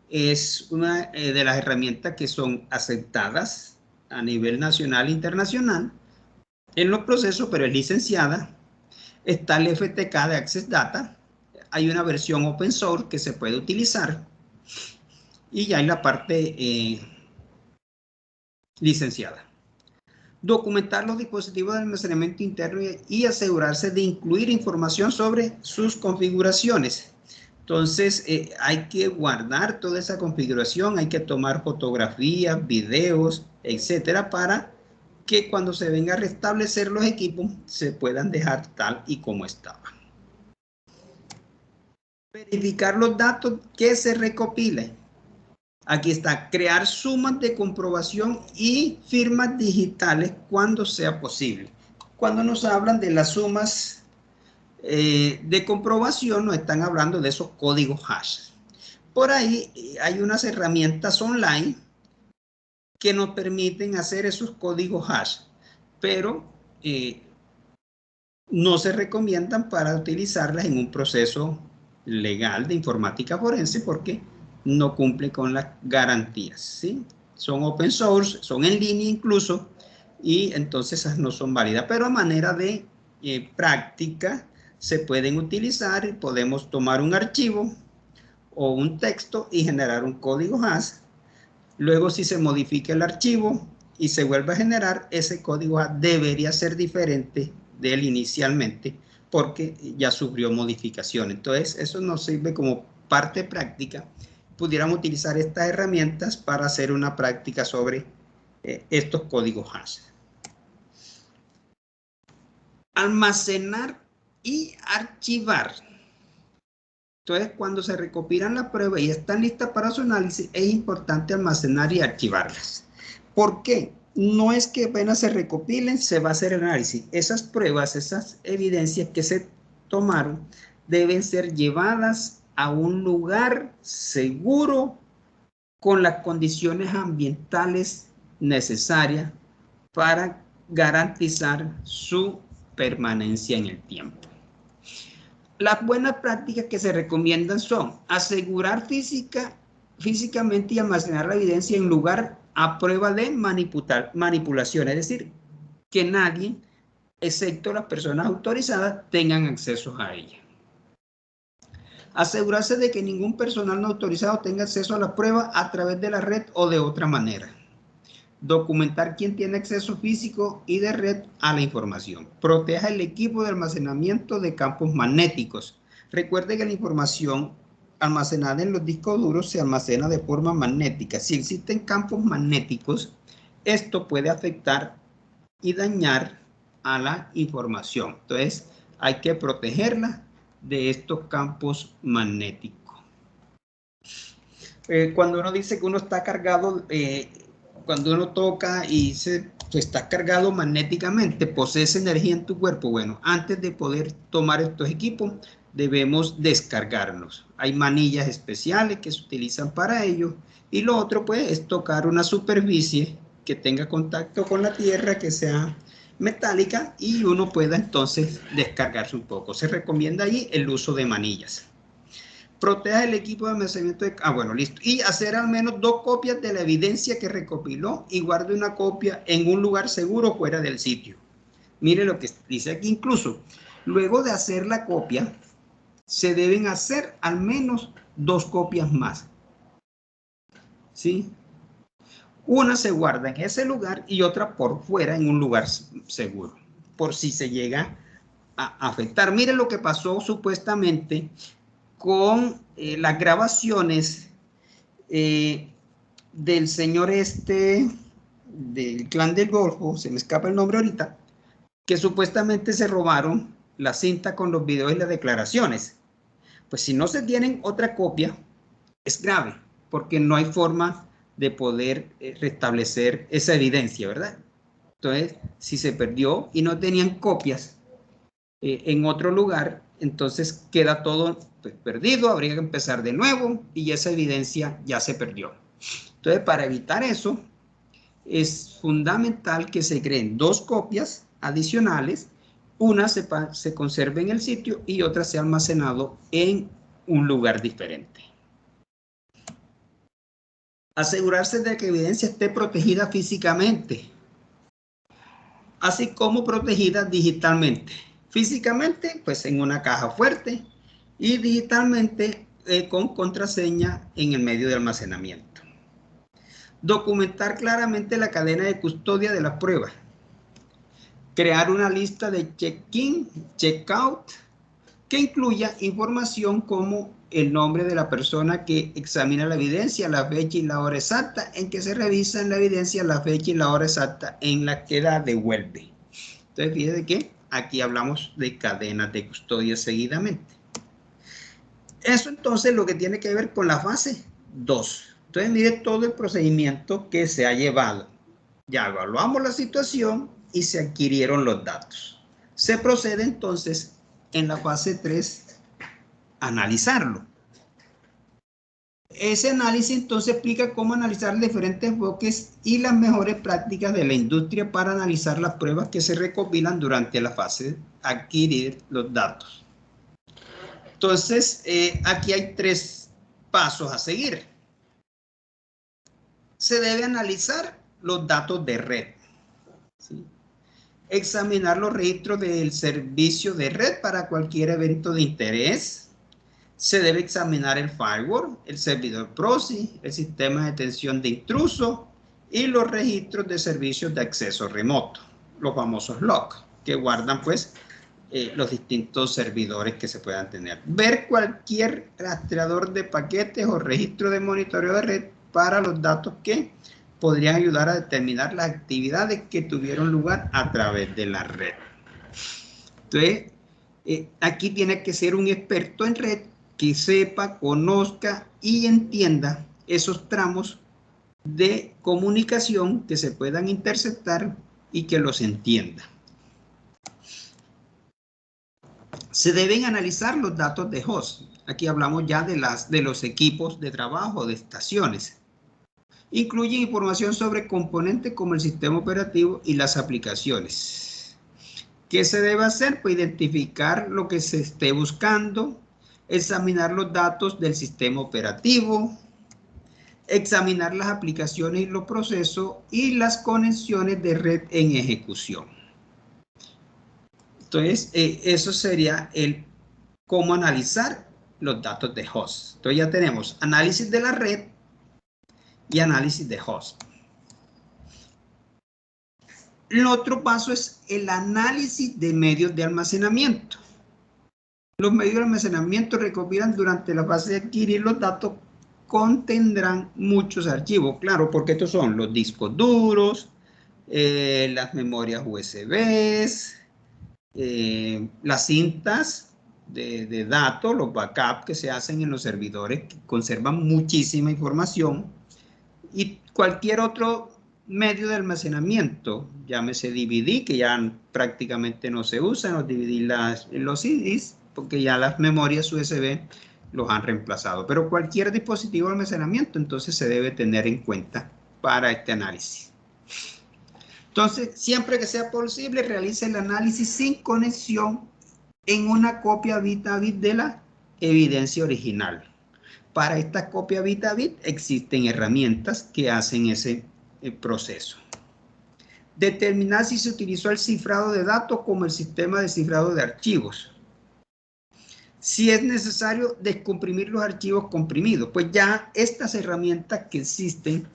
es una de las herramientas que son aceptadas a nivel nacional e internacional en los procesos, pero es licenciada. Está el FTK de Access Data. Hay una versión open source que se puede utilizar. Y ya hay la parte licenciada. Documentar los dispositivos de almacenamiento interno y asegurarse de incluir información sobre sus configuraciones. Entonces, hay que guardar toda esa configuración, hay que tomar fotografías, videos, etcétera, para que cuando se venga a restablecer los equipos se puedan dejar tal y como estaban. Verificar los datos que se recopilen. Aquí está, crear sumas de comprobación y firmas digitales cuando sea posible. Cuando nos hablan de las sumas de comprobación, nos están hablando de esos códigos hash. Por ahí hay unas herramientas online que nos permiten hacer esos códigos hash, pero no se recomiendan para utilizarlas en un proceso legal de informática forense porque no cumple con las garantías, ¿sí? Son open source, son en línea incluso, y entonces esas no son válidas, pero a manera de práctica se pueden utilizar y podemos tomar un archivo o un texto y generar un código hash. Luego, si se modifica el archivo y se vuelve a generar, ese código hash debería ser diferente del inicialmente porque ya sufrió modificación. Entonces, eso nos sirve como parte práctica. Pudiéramos utilizar estas herramientas para hacer una práctica sobre estos códigos hash. Almacenar y archivar. Entonces, cuando se recopilan las pruebas y están listas para su análisis, es importante almacenar y archivarlas. ¿Por qué? No es que apenas se recopilen, se va a hacer el análisis. Esas pruebas, esas evidencias que se tomaron, deben ser llevadas a un lugar seguro con las condiciones ambientales necesarias para garantizar su permanencia en el tiempo. Las buenas prácticas que se recomiendan son asegurar físicamente y almacenar la evidencia en lugar a prueba de manipulación, es decir, que nadie, excepto las personas autorizadas, tengan acceso a ella. Asegurarse de que ningún personal no autorizado tenga acceso a la prueba a través de la red o de otra manera. Documentar quién tiene acceso físico y de red a la información. Proteja el equipo de almacenamiento de campos magnéticos. Recuerde que la información almacenada en los discos duros se almacena de forma magnética. Si existen campos magnéticos, esto puede afectar y dañar a la información. Entonces, hay que protegerla de estos campos magnéticos. Cuando uno dice que uno está cargado, cuando uno toca y dice que está cargado magnéticamente, posee esa energía en tu cuerpo. Bueno, antes de poder tomar estos equipos, debemos descargarnos. Hay manillas especiales que se utilizan para ello. Y lo otro, pues, es tocar una superficie que tenga contacto con la tierra, que sea metálica, y uno pueda entonces descargarse un poco. Se recomienda allí el uso de manillas. Proteja el equipo de almacenamiento de... bueno, listo. Y hacer al menos 2 copias de la evidencia que recopiló y guarde una copia en un lugar seguro fuera del sitio. Mire lo que dice aquí. Incluso, luego de hacer la copia, se deben hacer al menos 2 copias más. ¿Sí? Una se guarda en ese lugar y otra por fuera en un lugar seguro, por si se llega a afectar. Mire lo que pasó supuestamente con las grabaciones del señor del clan del Golfo, se me escapa el nombre ahorita, que supuestamente se robaron la cinta con los videos y las declaraciones. Pues si no se tienen otra copia, es grave, porque no hay forma de poder restablecer esa evidencia, ¿verdad? Entonces, si se perdió y no tenían copias en otro lugar, entonces queda todo pues, perdido, habría que empezar de nuevo y esa evidencia ya se perdió. Entonces, para evitar eso, es fundamental que se creen 2 copias adicionales, una se conserve en el sitio y otra sea almacenado en un lugar diferente. Asegurarse de que la evidencia esté protegida físicamente, así como protegida digitalmente. Físicamente, pues en una caja fuerte y digitalmente con contraseña en el medio de almacenamiento. Documentar claramente la cadena de custodia de la prueba. Crear una lista de check-in, check-out, que incluya información como el nombre de la persona que examina la evidencia, la fecha y la hora exacta en que se revisa la evidencia, la fecha y la hora exacta en la que la devuelve. Entonces, fíjense que aquí hablamos de cadenas de custodia seguidamente. Eso entonces lo que tiene que ver con la fase 2. Entonces, mire todo el procedimiento que se ha llevado. Ya evaluamos la situación y se adquirieron los datos. Se procede entonces en la fase 3 analizarlo. Ese análisis entonces explica cómo analizar diferentes enfoques y las mejores prácticas de la industria para analizar las pruebas que se recopilan durante la fase de adquirir los datos. Entonces, aquí hay 3 pasos a seguir. Se debe analizar los datos de red. ¿Sí? Examinar los registros del servicio de red para cualquier evento de interés. Se debe examinar el firewall, el servidor proxy, el sistema de detención de intrusos y los registros de servicios de acceso remoto, los famosos logs, que guardan pues los distintos servidores que se puedan tener. Ver cualquier rastreador de paquetes o registro de monitoreo de red para los datos que podrían ayudar a determinar las actividades que tuvieron lugar a través de la red. Entonces, aquí tiene que ser un experto en red que sepa, conozca y entienda esos tramos de comunicación que se puedan interceptar y que los entienda. Se deben analizar los datos de host. Aquí hablamos ya de los equipos de trabajo, de estaciones. Incluye información sobre componentes como el sistema operativo y las aplicaciones. ¿Qué se debe hacer? Pues identificar lo que se esté buscando, examinar los datos del sistema operativo, examinar las aplicaciones y los procesos y las conexiones de red en ejecución. Entonces, eso sería el cómo analizar los datos de host. Entonces ya tenemos análisis de la red y análisis de host. El otro paso es el análisis de medios de almacenamiento. Los medios de almacenamiento recopilan durante la fase de adquirir los datos, contendrán muchos archivos, claro, porque estos son los discos duros, las memorias USB, las cintas de datos, los backups que se hacen en los servidores, que conservan muchísima información, y cualquier otro medio de almacenamiento, llámese DVD, que ya prácticamente no se usan, los DVD los CDs, porque ya las memorias USB los han reemplazado. Pero cualquier dispositivo de almacenamiento entonces se debe tener en cuenta para este análisis. Entonces, siempre que sea posible, realice el análisis sin conexión en una copia bit a bit de la evidencia original. Para esta copia bit a bit existen herramientas que hacen ese proceso. Determinar si se utilizó el cifrado de datos como el sistema de cifrado de archivos. Si es necesario descomprimir los archivos comprimidos, pues ya estas herramientas que existen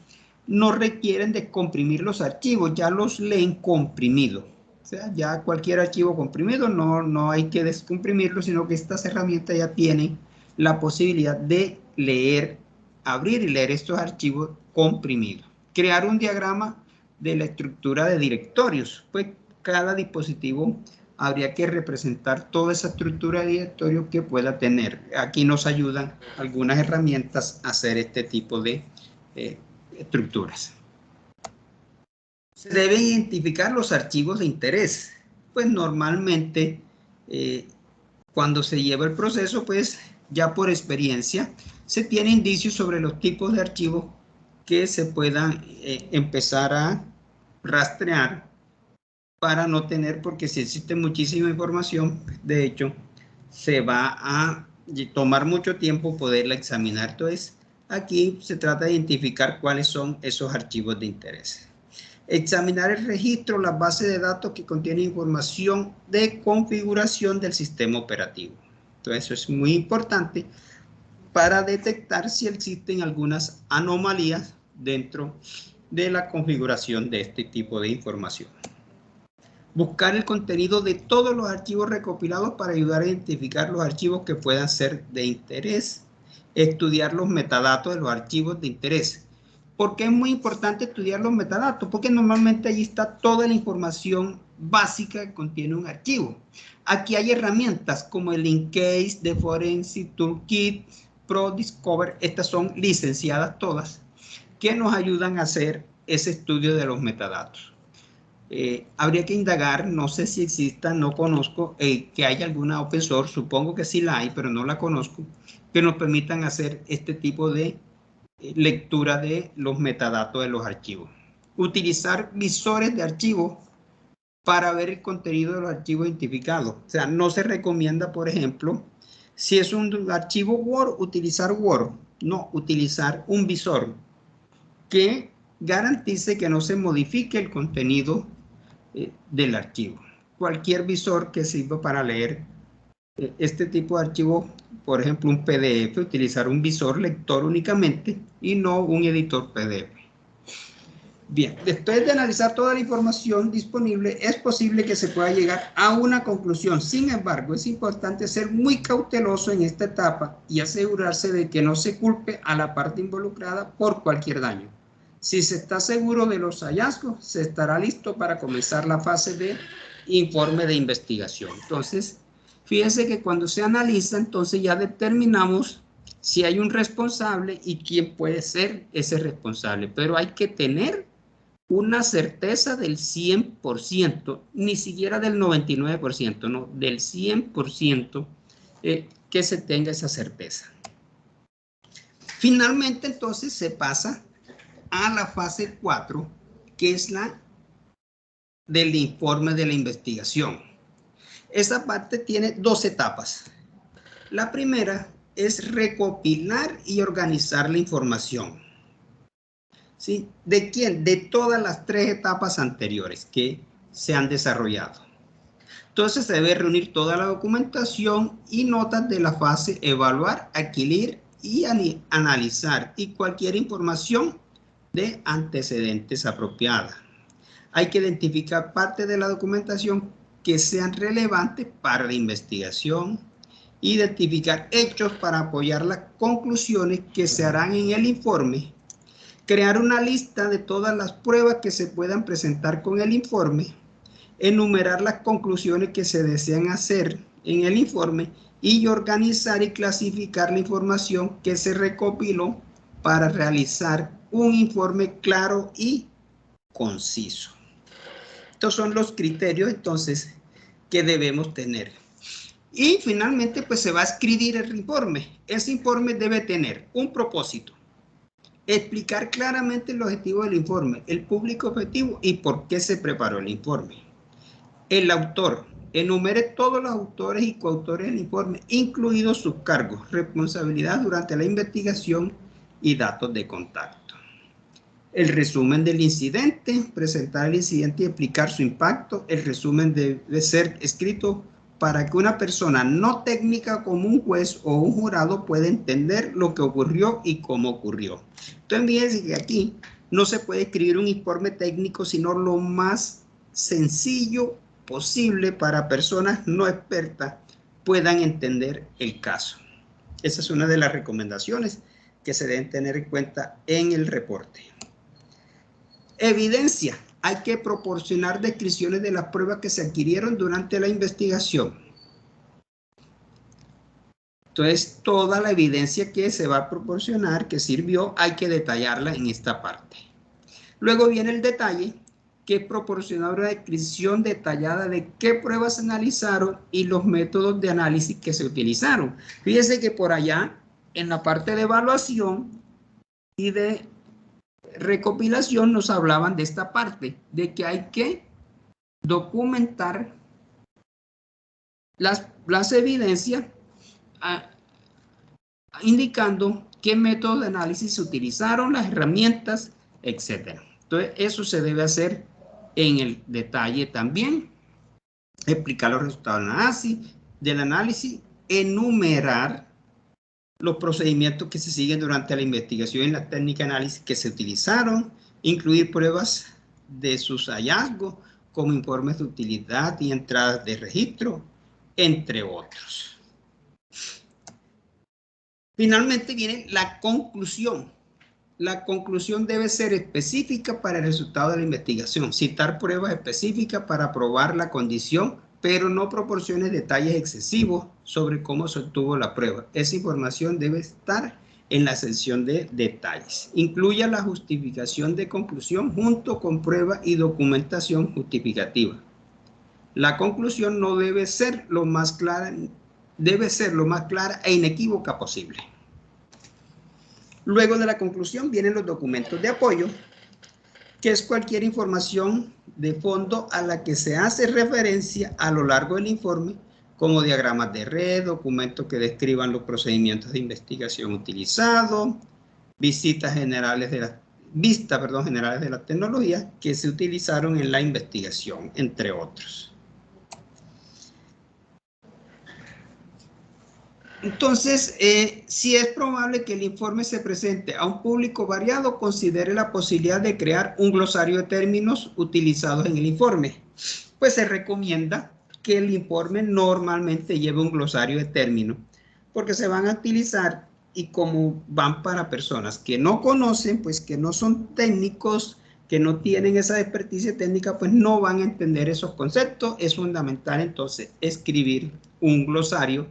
no requieren descomprimir los archivos, ya los leen comprimidos. O sea, ya cualquier archivo comprimido no hay que descomprimirlo, sino que estas herramientas ya tienen la posibilidad de leer, abrir y leer estos archivos comprimidos. Crear un diagrama de la estructura de directorios, pues cada dispositivo habría que representar toda esa estructura de directorio que pueda tener. Aquí nos ayudan algunas herramientas a hacer este tipo de estructuras. Se deben identificar los archivos de interés. Pues normalmente cuando se lleva el proceso, pues ya por experiencia se tiene indicios sobre los tipos de archivos que se puedan empezar a rastrear para no tener, porque si existe muchísima información, de hecho, se va a tomar mucho tiempo poderla examinar. Entonces, aquí se trata de identificar cuáles son esos archivos de interés. Examinar el registro, las bases de datos que contienen información de configuración del sistema operativo. Entonces, eso es muy importante para detectar si existen algunas anomalías dentro de la configuración de este tipo de información. Buscar el contenido de todos los archivos recopilados para ayudar a identificar los archivos que puedan ser de interés. Estudiar los metadatos de los archivos de interés. ¿Por qué es muy importante estudiar los metadatos? Porque normalmente allí está toda la información básica que contiene un archivo. Aquí hay herramientas como el Linkase, de Forensic Toolkit, ProDiscover. Estas son licenciadas todas, que nos ayudan a hacer ese estudio de los metadatos. Habría que indagar, no sé si exista, no conozco, que haya alguna open source, supongo que sí la hay, pero no la conozco, que nos permitan hacer este tipo de lectura de los metadatos de los archivos. Utilizar visores de archivos para ver el contenido de los archivos identificados. O sea, no se recomienda, por ejemplo, si es un archivo Word, utilizar Word. No, utilizar un visor que garantice que no se modifique el contenido del archivo. Cualquier visor que sirva para leer este tipo de archivo, por ejemplo un PDF, utilizar un visor lector únicamente y no un editor PDF. Bien, después de analizar toda la información disponible, es posible que se pueda llegar a una conclusión. Sin embargo, es importante ser muy cauteloso en esta etapa y asegurarse de que no se culpe a la parte involucrada por cualquier daño. Si se está seguro de los hallazgos, se estará listo para comenzar la fase de informe de investigación. Entonces, fíjense que cuando se analiza, entonces ya determinamos si hay un responsable y quién puede ser ese responsable. Pero hay que tener una certeza del 100%, ni siquiera del 99%, no, del 100% que se tenga esa certeza. Finalmente, entonces, se pasa a la fase 4, que es la del informe de la investigación. Esa parte tiene dos etapas. La primera es recopilar y organizar la información. ¿Sí? ¿De quién? De todas las tres etapas anteriores que se han desarrollado. Entonces se debe reunir toda la documentación y notas de la fase evaluar, adquirir y analizar y cualquier información de antecedentes apropiada. Hay que identificar parte de la documentación que sean relevantes para la investigación, identificar hechos para apoyar las conclusiones que se harán en el informe, crear una lista de todas las pruebas que se puedan presentar con el informe, enumerar las conclusiones que se desean hacer en el informe y organizar y clasificar la información que se recopiló para realizar un informe claro y conciso. Estos son los criterios entonces que debemos tener. Y finalmente pues se va a escribir el informe. Ese informe debe tener un propósito, explicar claramente el objetivo del informe, el público objetivo y por qué se preparó el informe. El autor, enumere todos los autores y coautores del informe, incluidos sus cargos, responsabilidad durante la investigación y datos de contacto. El resumen del incidente, presentar el incidente y explicar su impacto. El resumen debe ser escrito para que una persona no técnica como un juez o un jurado pueda entender lo que ocurrió y cómo ocurrió. Entonces, fíjense que aquí no se puede escribir un informe técnico, sino lo más sencillo posible para personas no expertas puedan entender el caso. Esa es una de las recomendaciones que se deben tener en cuenta en el reporte. Evidencia. Hay que proporcionar descripciones de las pruebas que se adquirieron durante la investigación. Entonces, toda la evidencia que se va a proporcionar, que sirvió, hay que detallarla en esta parte. Luego viene el detalle, que es proporcionar una descripción detallada de qué pruebas se analizaron y los métodos de análisis que se utilizaron. Fíjense que por allá, en la parte de evaluación y de recopilación nos hablaban de esta parte, de que hay que documentar las evidencias indicando qué métodos de análisis se utilizaron, las herramientas, etc. Entonces, eso se debe hacer en el detalle también, explicar los resultados del análisis, enumerar los procedimientos que se siguen durante la investigación y la técnica de análisis que se utilizaron, incluir pruebas de sus hallazgos, como informes de utilidad y entradas de registro, entre otros. Finalmente viene la conclusión. La conclusión debe ser específica para el resultado de la investigación, citar pruebas específicas para probar la condición, pero no proporcione detalles excesivos sobre cómo se obtuvo la prueba. Esa información debe estar en la sección de detalles. Incluya la justificación de conclusión junto con prueba y documentación justificativa. La conclusión no debe ser lo más clara, e inequívoca posible. Luego de la conclusión vienen los documentos de apoyo, que es cualquier información de fondo a la que se hace referencia a lo largo del informe, como diagramas de red, documentos que describan los procedimientos de investigación utilizados, vistas generales de las tecnologías que se utilizaron en la investigación, entre otros. Entonces, si es probable que el informe se presente a un público variado, considere la posibilidad de crear un glosario de términos utilizados en el informe. Pues se recomienda que el informe normalmente lleve un glosario de términos, porque se van a utilizar y como van para personas que no conocen, pues que no son técnicos, que no tienen esa experticia técnica, pues no van a entender esos conceptos. Es fundamental entonces escribir un glosario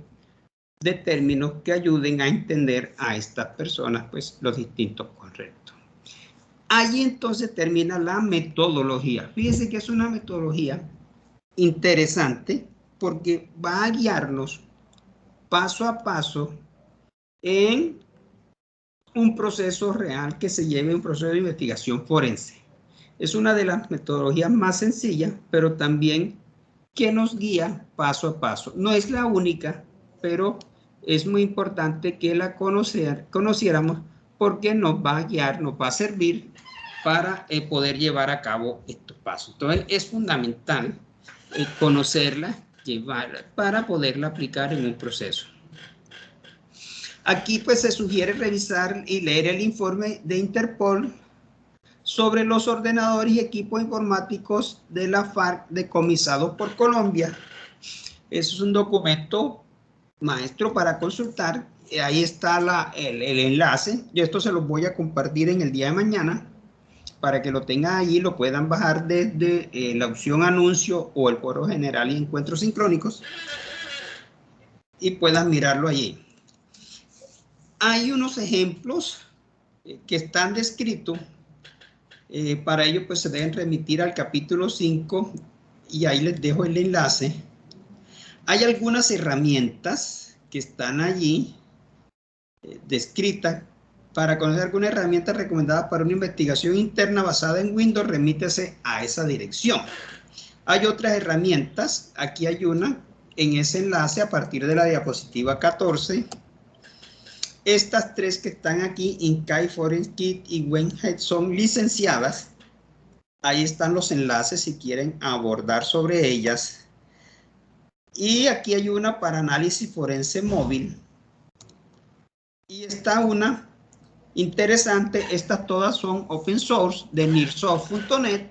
de términos que ayuden a entender a estas personas pues los distintos conceptos. Allí entonces termina la metodología. Fíjense que es una metodología interesante porque va a guiarnos paso a paso en un proceso real que se lleve un proceso de investigación forense. Es una de las metodologías más sencillas, pero también que nos guía paso a paso. No es la única, pero es muy importante que la conociéramos porque nos va a guiar, nos va a servir para poder llevar a cabo estos pasos. Entonces es fundamental conocerla llevar para poderla aplicar en un proceso. Aquí pues se sugiere revisar y leer el informe de Interpol sobre los ordenadores y equipos informáticos de la FARC decomisados por Colombia. Eso es un documento maestro para consultar. Ahí está el enlace. Yo esto se los voy a compartir en el día de mañana para que lo tengan allí, lo puedan bajar desde la opción anuncio o el foro general y encuentros sincrónicos y puedan mirarlo allí. Hay unos ejemplos que están descritos. Para ello pues se deben remitir al capítulo 5 y ahí les dejo el enlace. Hay algunas herramientas que están allí descritas. Para conocer alguna herramienta recomendada para una investigación interna basada en Windows, remítese a esa dirección. Hay otras herramientas, aquí hay una en ese enlace a partir de la diapositiva 14. Estas tres que están aquí, Inkai, Forenskit y Wenhead, son licenciadas. Ahí están los enlaces si quieren abordar sobre ellas. Y aquí hay una para análisis forense móvil. Y está una interesante, estas todas son open source de nearsoft.net.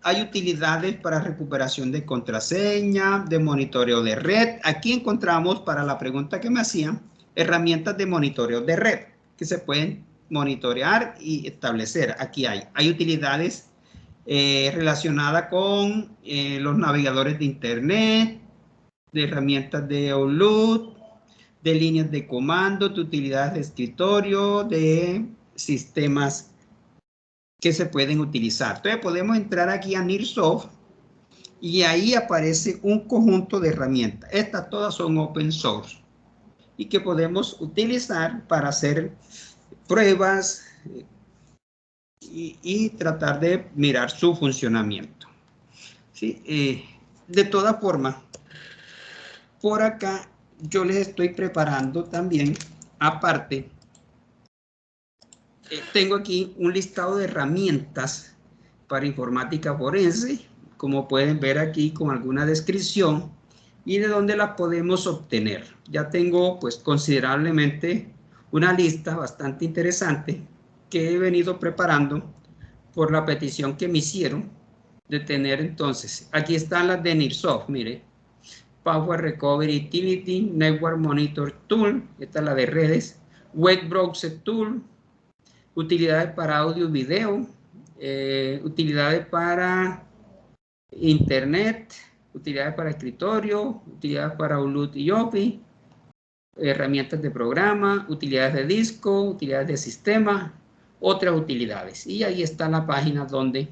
Hay utilidades para recuperación de contraseña, de monitoreo de red. Aquí encontramos, para la pregunta que me hacían, herramientas de monitoreo de red que se pueden monitorear y establecer. Aquí hay utilidades relacionadas con los navegadores de internet, de herramientas de Outlook, de líneas de comando, de utilidades de escritorio, de sistemas que se pueden utilizar. Entonces podemos entrar aquí a Nearsoft y ahí aparece un conjunto de herramientas. Estas todas son open source y que podemos utilizar para hacer pruebas y tratar de mirar su funcionamiento. ¿Sí? De todas formas, por acá yo les estoy preparando también, aparte, tengo aquí un listado de herramientas para informática forense, como pueden ver aquí con alguna descripción, y de dónde las podemos obtener. Ya tengo pues considerablemente una lista bastante interesante que he venido preparando por la petición que me hicieron de tener. Entonces, aquí están las de Nearsoft, mire. Power Recovery Utility, Network Monitor Tool, esta es la de redes, Web Browser Tool, utilidades para audio y video, utilidades para internet, utilidades para escritorio, utilidades para Outlook y OPI, herramientas de programa, utilidades de disco, utilidades de sistema, otras utilidades. Y ahí está la página donde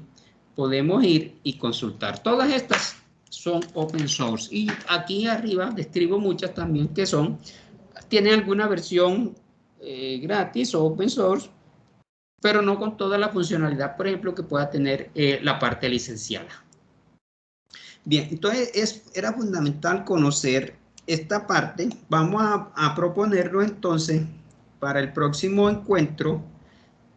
podemos ir y consultar. Todas estas son open source. Y aquí arriba describo muchas también que tienen alguna versión gratis o open source, pero no con toda la funcionalidad, por ejemplo, que pueda tener la parte licenciada. Bien, entonces era fundamental conocer esta parte. Vamos a proponerlo entonces para el próximo encuentro,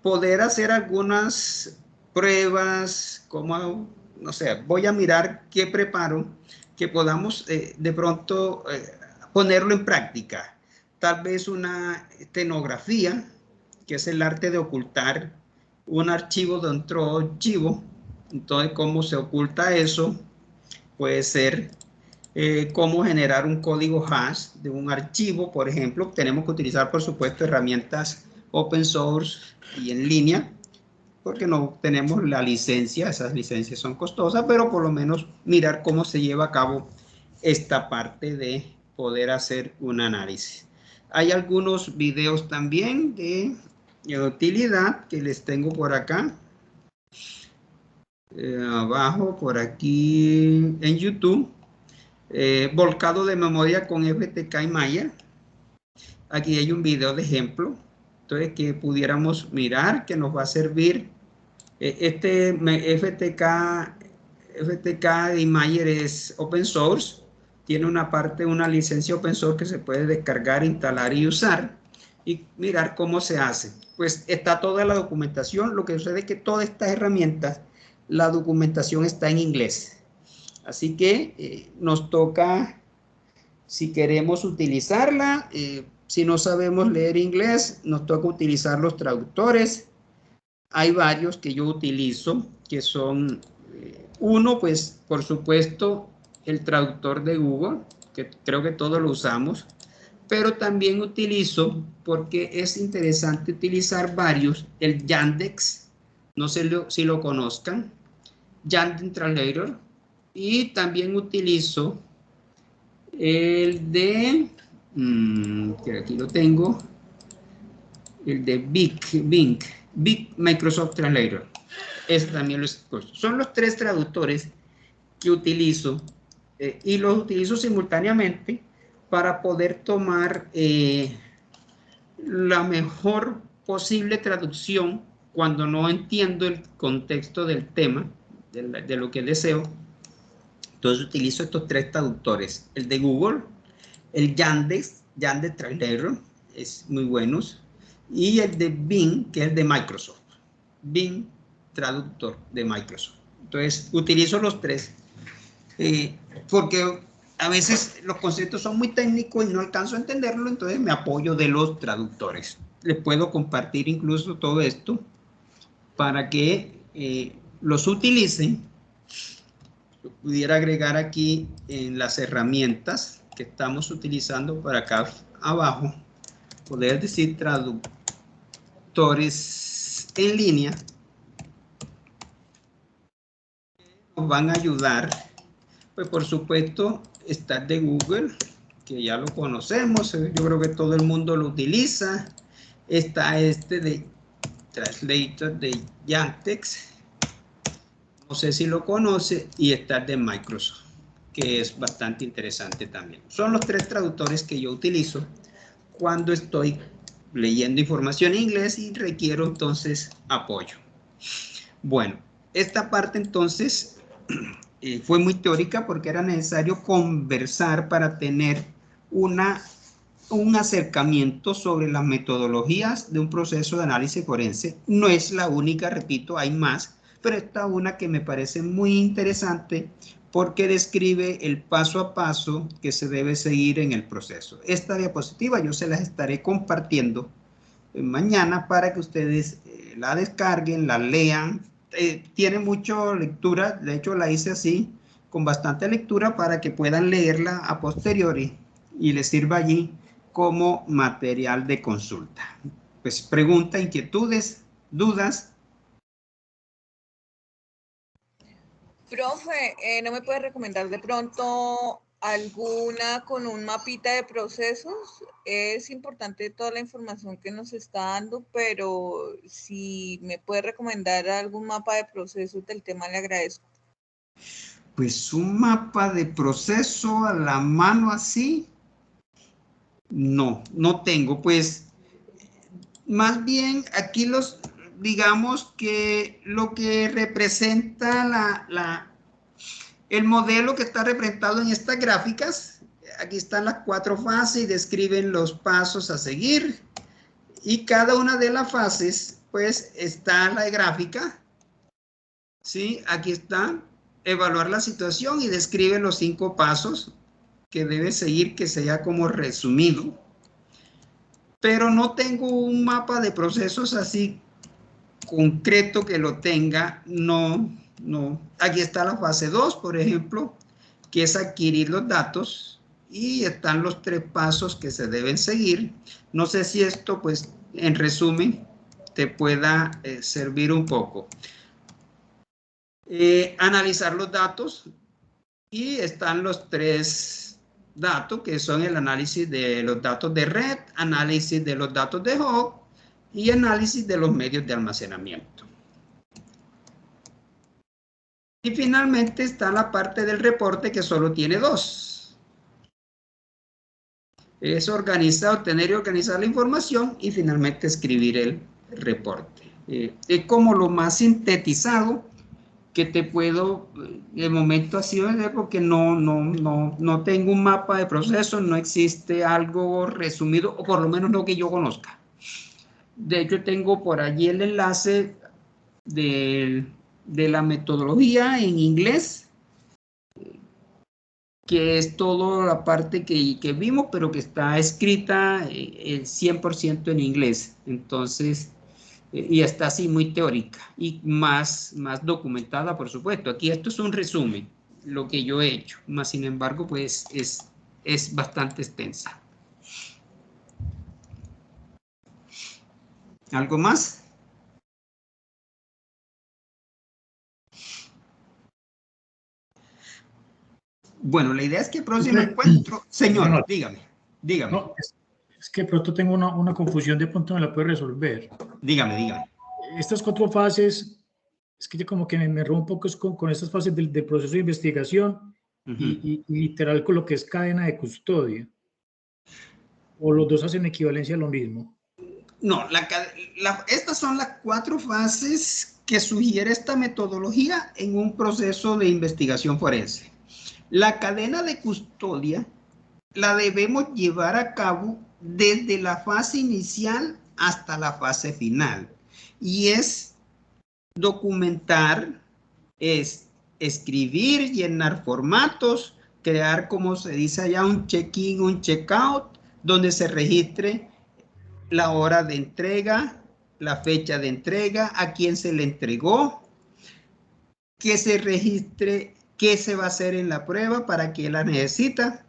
poder hacer algunas pruebas, como, no sé, voy a mirar qué preparo, que podamos de pronto ponerlo en práctica. Tal vez una estenografía, que es el arte de ocultar un archivo dentro de un archivo. Entonces, ¿cómo se oculta eso? Puede ser cómo generar un código hash de un archivo, por ejemplo. Tenemos que utilizar, por supuesto, herramientas open source y en línea, porque no tenemos la licencia, esas licencias son costosas, pero por lo menos mirar cómo se lleva a cabo esta parte de poder hacer un análisis. Hay algunos videos también de utilidad que les tengo por acá, abajo, por aquí en YouTube. Volcado de memoria con FTK y Maya. Aquí hay un video de ejemplo, entonces que pudiéramos mirar, que nos va a servir. Este FTK y Maya es open source, tiene una licencia open source que se puede descargar, instalar y usar, y mirar cómo se hace. Pues está toda la documentación. Lo que sucede es que todas estas herramientas, la documentación está en inglés. Así que nos toca, si queremos utilizarla, si no sabemos leer inglés, nos toca utilizar los traductores. Hay varios que yo utilizo, que son, uno, pues, por supuesto, el traductor de Google, que creo que todos lo usamos, pero también utilizo, porque es interesante utilizar varios, el Yandex, no sé si lo conozcan, Yandex Translator, y también utilizo el de, que aquí lo tengo, el de Bing Microsoft Translator. Este también son los tres traductores que utilizo y los utilizo simultáneamente para poder tomar la mejor posible traducción cuando no entiendo el contexto del tema, de lo que deseo. Entonces utilizo estos tres traductores, el de Google, el Yandex Translator, es muy buenos, y el de Bing, que es de Microsoft. Bing Traductor de Microsoft. Entonces utilizo los tres porque a veces los conceptos son muy técnicos y no alcanzo a entenderlo, entonces me apoyo de los traductores. Les puedo compartir incluso todo esto para que los utilicen. Pudiera agregar aquí en las herramientas que estamos utilizando para acá abajo, poder decir traductores en línea, nos van a ayudar. Pues por supuesto está el de Google, que ya lo conocemos, yo creo que todo el mundo lo utiliza. Está este de Translator de Yandex, no sé si lo conoce, y está el de Microsoft, que es bastante interesante también. Son los tres traductores que yo utilizo cuando estoy leyendo información en inglés y requiero entonces apoyo. Bueno, esta parte entonces fue muy teórica porque era necesario conversar para tener un acercamiento sobre las metodologías de un proceso de análisis forense. No es la única, repito, hay más, pero esta una que me parece muy interesante porque describe el paso a paso que se debe seguir en el proceso. Esta diapositiva yo se las estaré compartiendo mañana para que ustedes la descarguen, la lean. Tiene mucha lectura, de hecho la hice así, con bastante lectura para que puedan leerla a posteriori y les sirva allí como material de consulta. Pues pregunta, inquietudes, dudas. Profe, ¿no me puede recomendar de pronto alguna con un mapita de procesos? Es importante toda la información que nos está dando, pero si me puede recomendar algún mapa de procesos del tema, le agradezco. Pues un mapa de proceso a la mano así, no tengo. Pues más bien aquí digamos que lo que representa el modelo que está representado en estas gráficas, aquí están las 4 fases y describen los pasos a seguir. Y cada una de las fases, pues, está la gráfica. ¿Sí? Aquí está, evaluar la situación y describe los 5 pasos que debe seguir, que sea como resumido. Pero no tengo un mapa de procesos así concreto que lo tenga, no. Aquí está la fase 2, por ejemplo, que es adquirir los datos y están los 3 pasos que se deben seguir. No sé si esto, pues, en resumen, te pueda servir un poco. Analizar los datos y están los 3 datos que son el análisis de los datos de red, análisis de los datos de hub y análisis de los medios de almacenamiento. Y finalmente está la parte del reporte que solo tiene 2. Es organizar, obtener y organizar la información y finalmente escribir el reporte. Es como lo más sintetizado que te puedo, de momento así, porque no tengo un mapa de procesos, no existe algo resumido, o por lo menos no que yo conozca. De hecho, tengo por allí el enlace de la metodología en inglés, que es toda la parte que vimos, pero que está escrita 100% en inglés. Entonces, y está así muy teórica y más documentada, por supuesto. Aquí esto es un resumen, lo que yo he hecho, más sin embargo, pues es bastante extensa. ¿Algo más? Bueno, la idea es que el próximo encuentro... Señor, dígame. No, es que de pronto tengo una confusión, de pronto me la puede resolver. Dígame. Estas 4 fases, es que ya como que me rompo un poco con estas fases del proceso de investigación y literal con lo que es cadena de custodia. ¿O los dos hacen equivalencia a lo mismo? No, estas son las 4 fases que sugiere esta metodología en un proceso de investigación forense. La cadena de custodia la debemos llevar a cabo desde la fase inicial hasta la fase final. Y es documentar, es escribir, llenar formatos, crear, como se dice allá, un check-in, un check-out, donde se registre la hora de entrega, la fecha de entrega, a quién se le entregó, que se registre qué se va a hacer en la prueba, para qué la necesita.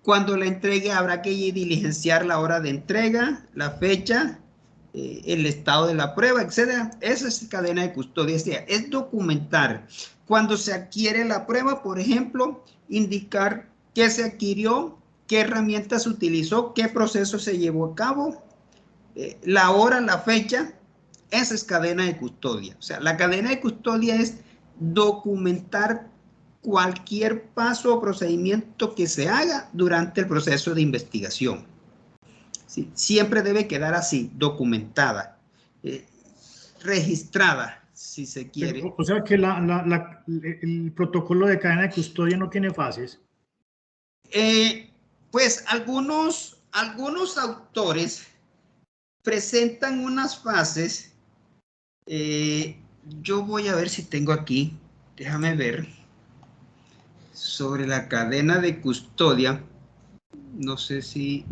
Cuando la entregue habrá que diligenciar la hora de entrega, la fecha, el estado de la prueba, etc. Esa es cadena de custodia, es documentar. Cuando se adquiere la prueba, por ejemplo, indicar qué se adquirió, qué herramientas se utilizó, qué proceso se llevó a cabo, la hora, la fecha. Esa es cadena de custodia. O sea, la cadena de custodia es documentar cualquier paso o procedimiento que se haga durante el proceso de investigación. ¿Sí? Siempre debe quedar así, documentada, registrada, si se quiere. Pero, o sea que el protocolo de cadena de custodia no tiene fases. Pues algunos autores presentan unas fases. Yo voy a ver si tengo aquí, déjame ver, sobre la cadena de custodia. No sé si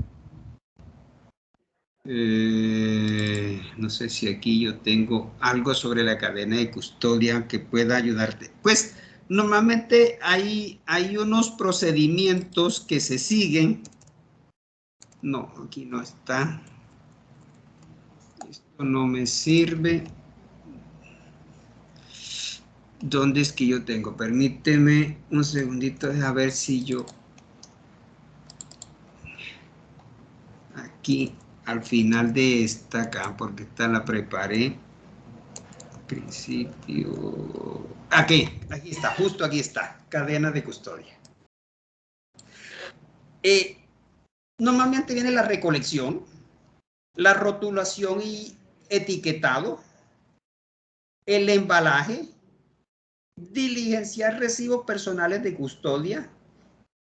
aquí yo tengo algo sobre la cadena de custodia que pueda ayudarte. Pues normalmente hay unos procedimientos que se siguen. No, aquí no está. Esto no me sirve. ¿Dónde es que yo tengo? Permíteme un segundito, a ver si yo... Aquí, al final de esta acá, porque esta la preparé. Principio... Aquí está, justo aquí está. Cadena de custodia. Normalmente viene la recolección, la rotulación y etiquetado, el embalaje, diligenciar recibos personales de custodia,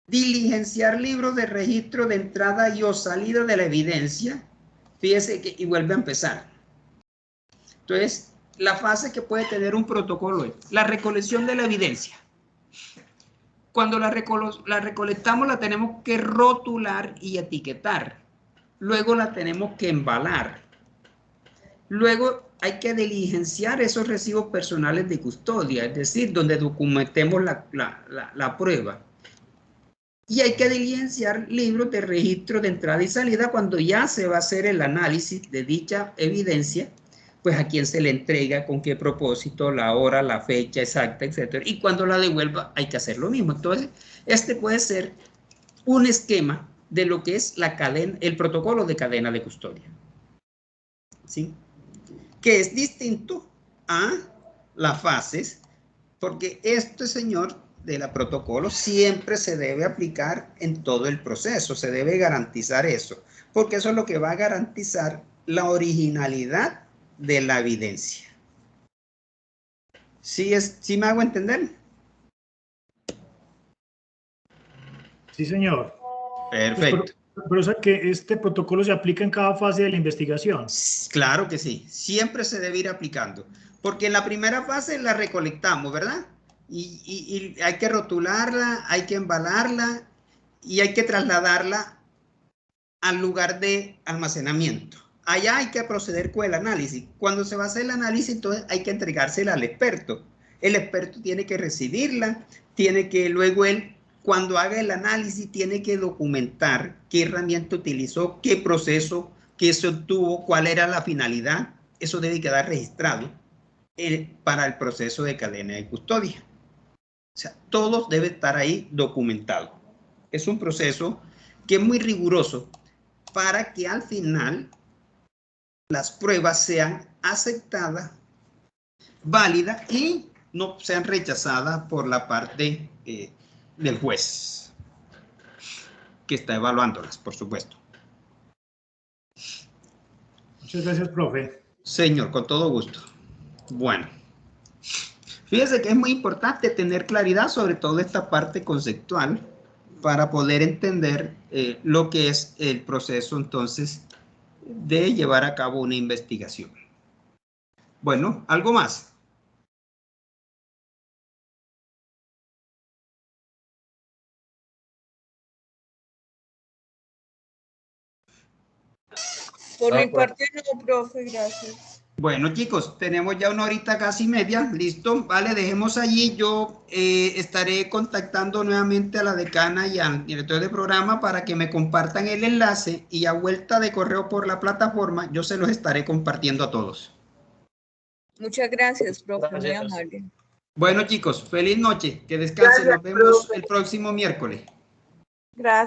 diligenciar libros de registro de entrada y o salida de la evidencia. Fíjese que, y vuelve a empezar. Entonces, la fase que puede tener un protocolo es la recolección de la evidencia. Cuando la recolectamos, la tenemos que rotular y etiquetar. Luego la tenemos que embalar. Luego hay que diligenciar esos recibos personales de custodia, es decir, donde documentemos la prueba. Y hay que diligenciar libros de registro de entrada y salida cuando ya se va a hacer el análisis de dicha evidencia, pues a quién se le entrega, con qué propósito, la hora, la fecha exacta, etc. Y cuando la devuelva hay que hacer lo mismo. Entonces, este puede ser un esquema de lo que es la cadena, el protocolo de cadena de custodia. ¿Sí? Que es distinto a las fases, porque este señor de la protocolo siempre se debe aplicar en todo el proceso, se debe garantizar eso, porque eso es lo que va a garantizar la originalidad de la evidencia. ¿Sí me hago entender? Sí, señor. Perfecto. Pero o sea que este protocolo se aplica en cada fase de la investigación. Claro que sí, siempre se debe ir aplicando, porque en la primera fase la recolectamos, ¿verdad? y hay que rotularla, hay que embalarla y hay que trasladarla al lugar de almacenamiento. Allá hay que proceder con el análisis. Cuando se va a hacer el análisis, entonces hay que entregársela al experto. El experto tiene que recibirla, tiene que luego él, cuando haga el análisis, tiene que documentar qué herramienta utilizó, qué proceso, qué se obtuvo, cuál era la finalidad. Eso debe quedar registrado para el proceso de cadena de custodia. O sea, todo debe estar ahí documentado. Es un proceso que es muy riguroso para que al final las pruebas sean aceptadas, válidas y no sean rechazadas por la parte del juez que está evaluándolas, por supuesto. Muchas gracias, profe. Señor, con todo gusto. Bueno, fíjese que es muy importante tener claridad sobre toda esta parte conceptual para poder entender lo que es el proceso entonces de llevar a cabo una investigación. Bueno, ¿algo más? Por mi parte no, profe, gracias. Bueno, chicos, tenemos ya una horita casi media, listo, vale, dejemos allí. Yo estaré contactando nuevamente a la decana y al director de programa para que me compartan el enlace y a vuelta de correo por la plataforma, yo se los estaré compartiendo a todos. Muchas gracias, profe, muy amable. Bueno, chicos, feliz noche, que descansen, nos vemos el próximo miércoles. Gracias.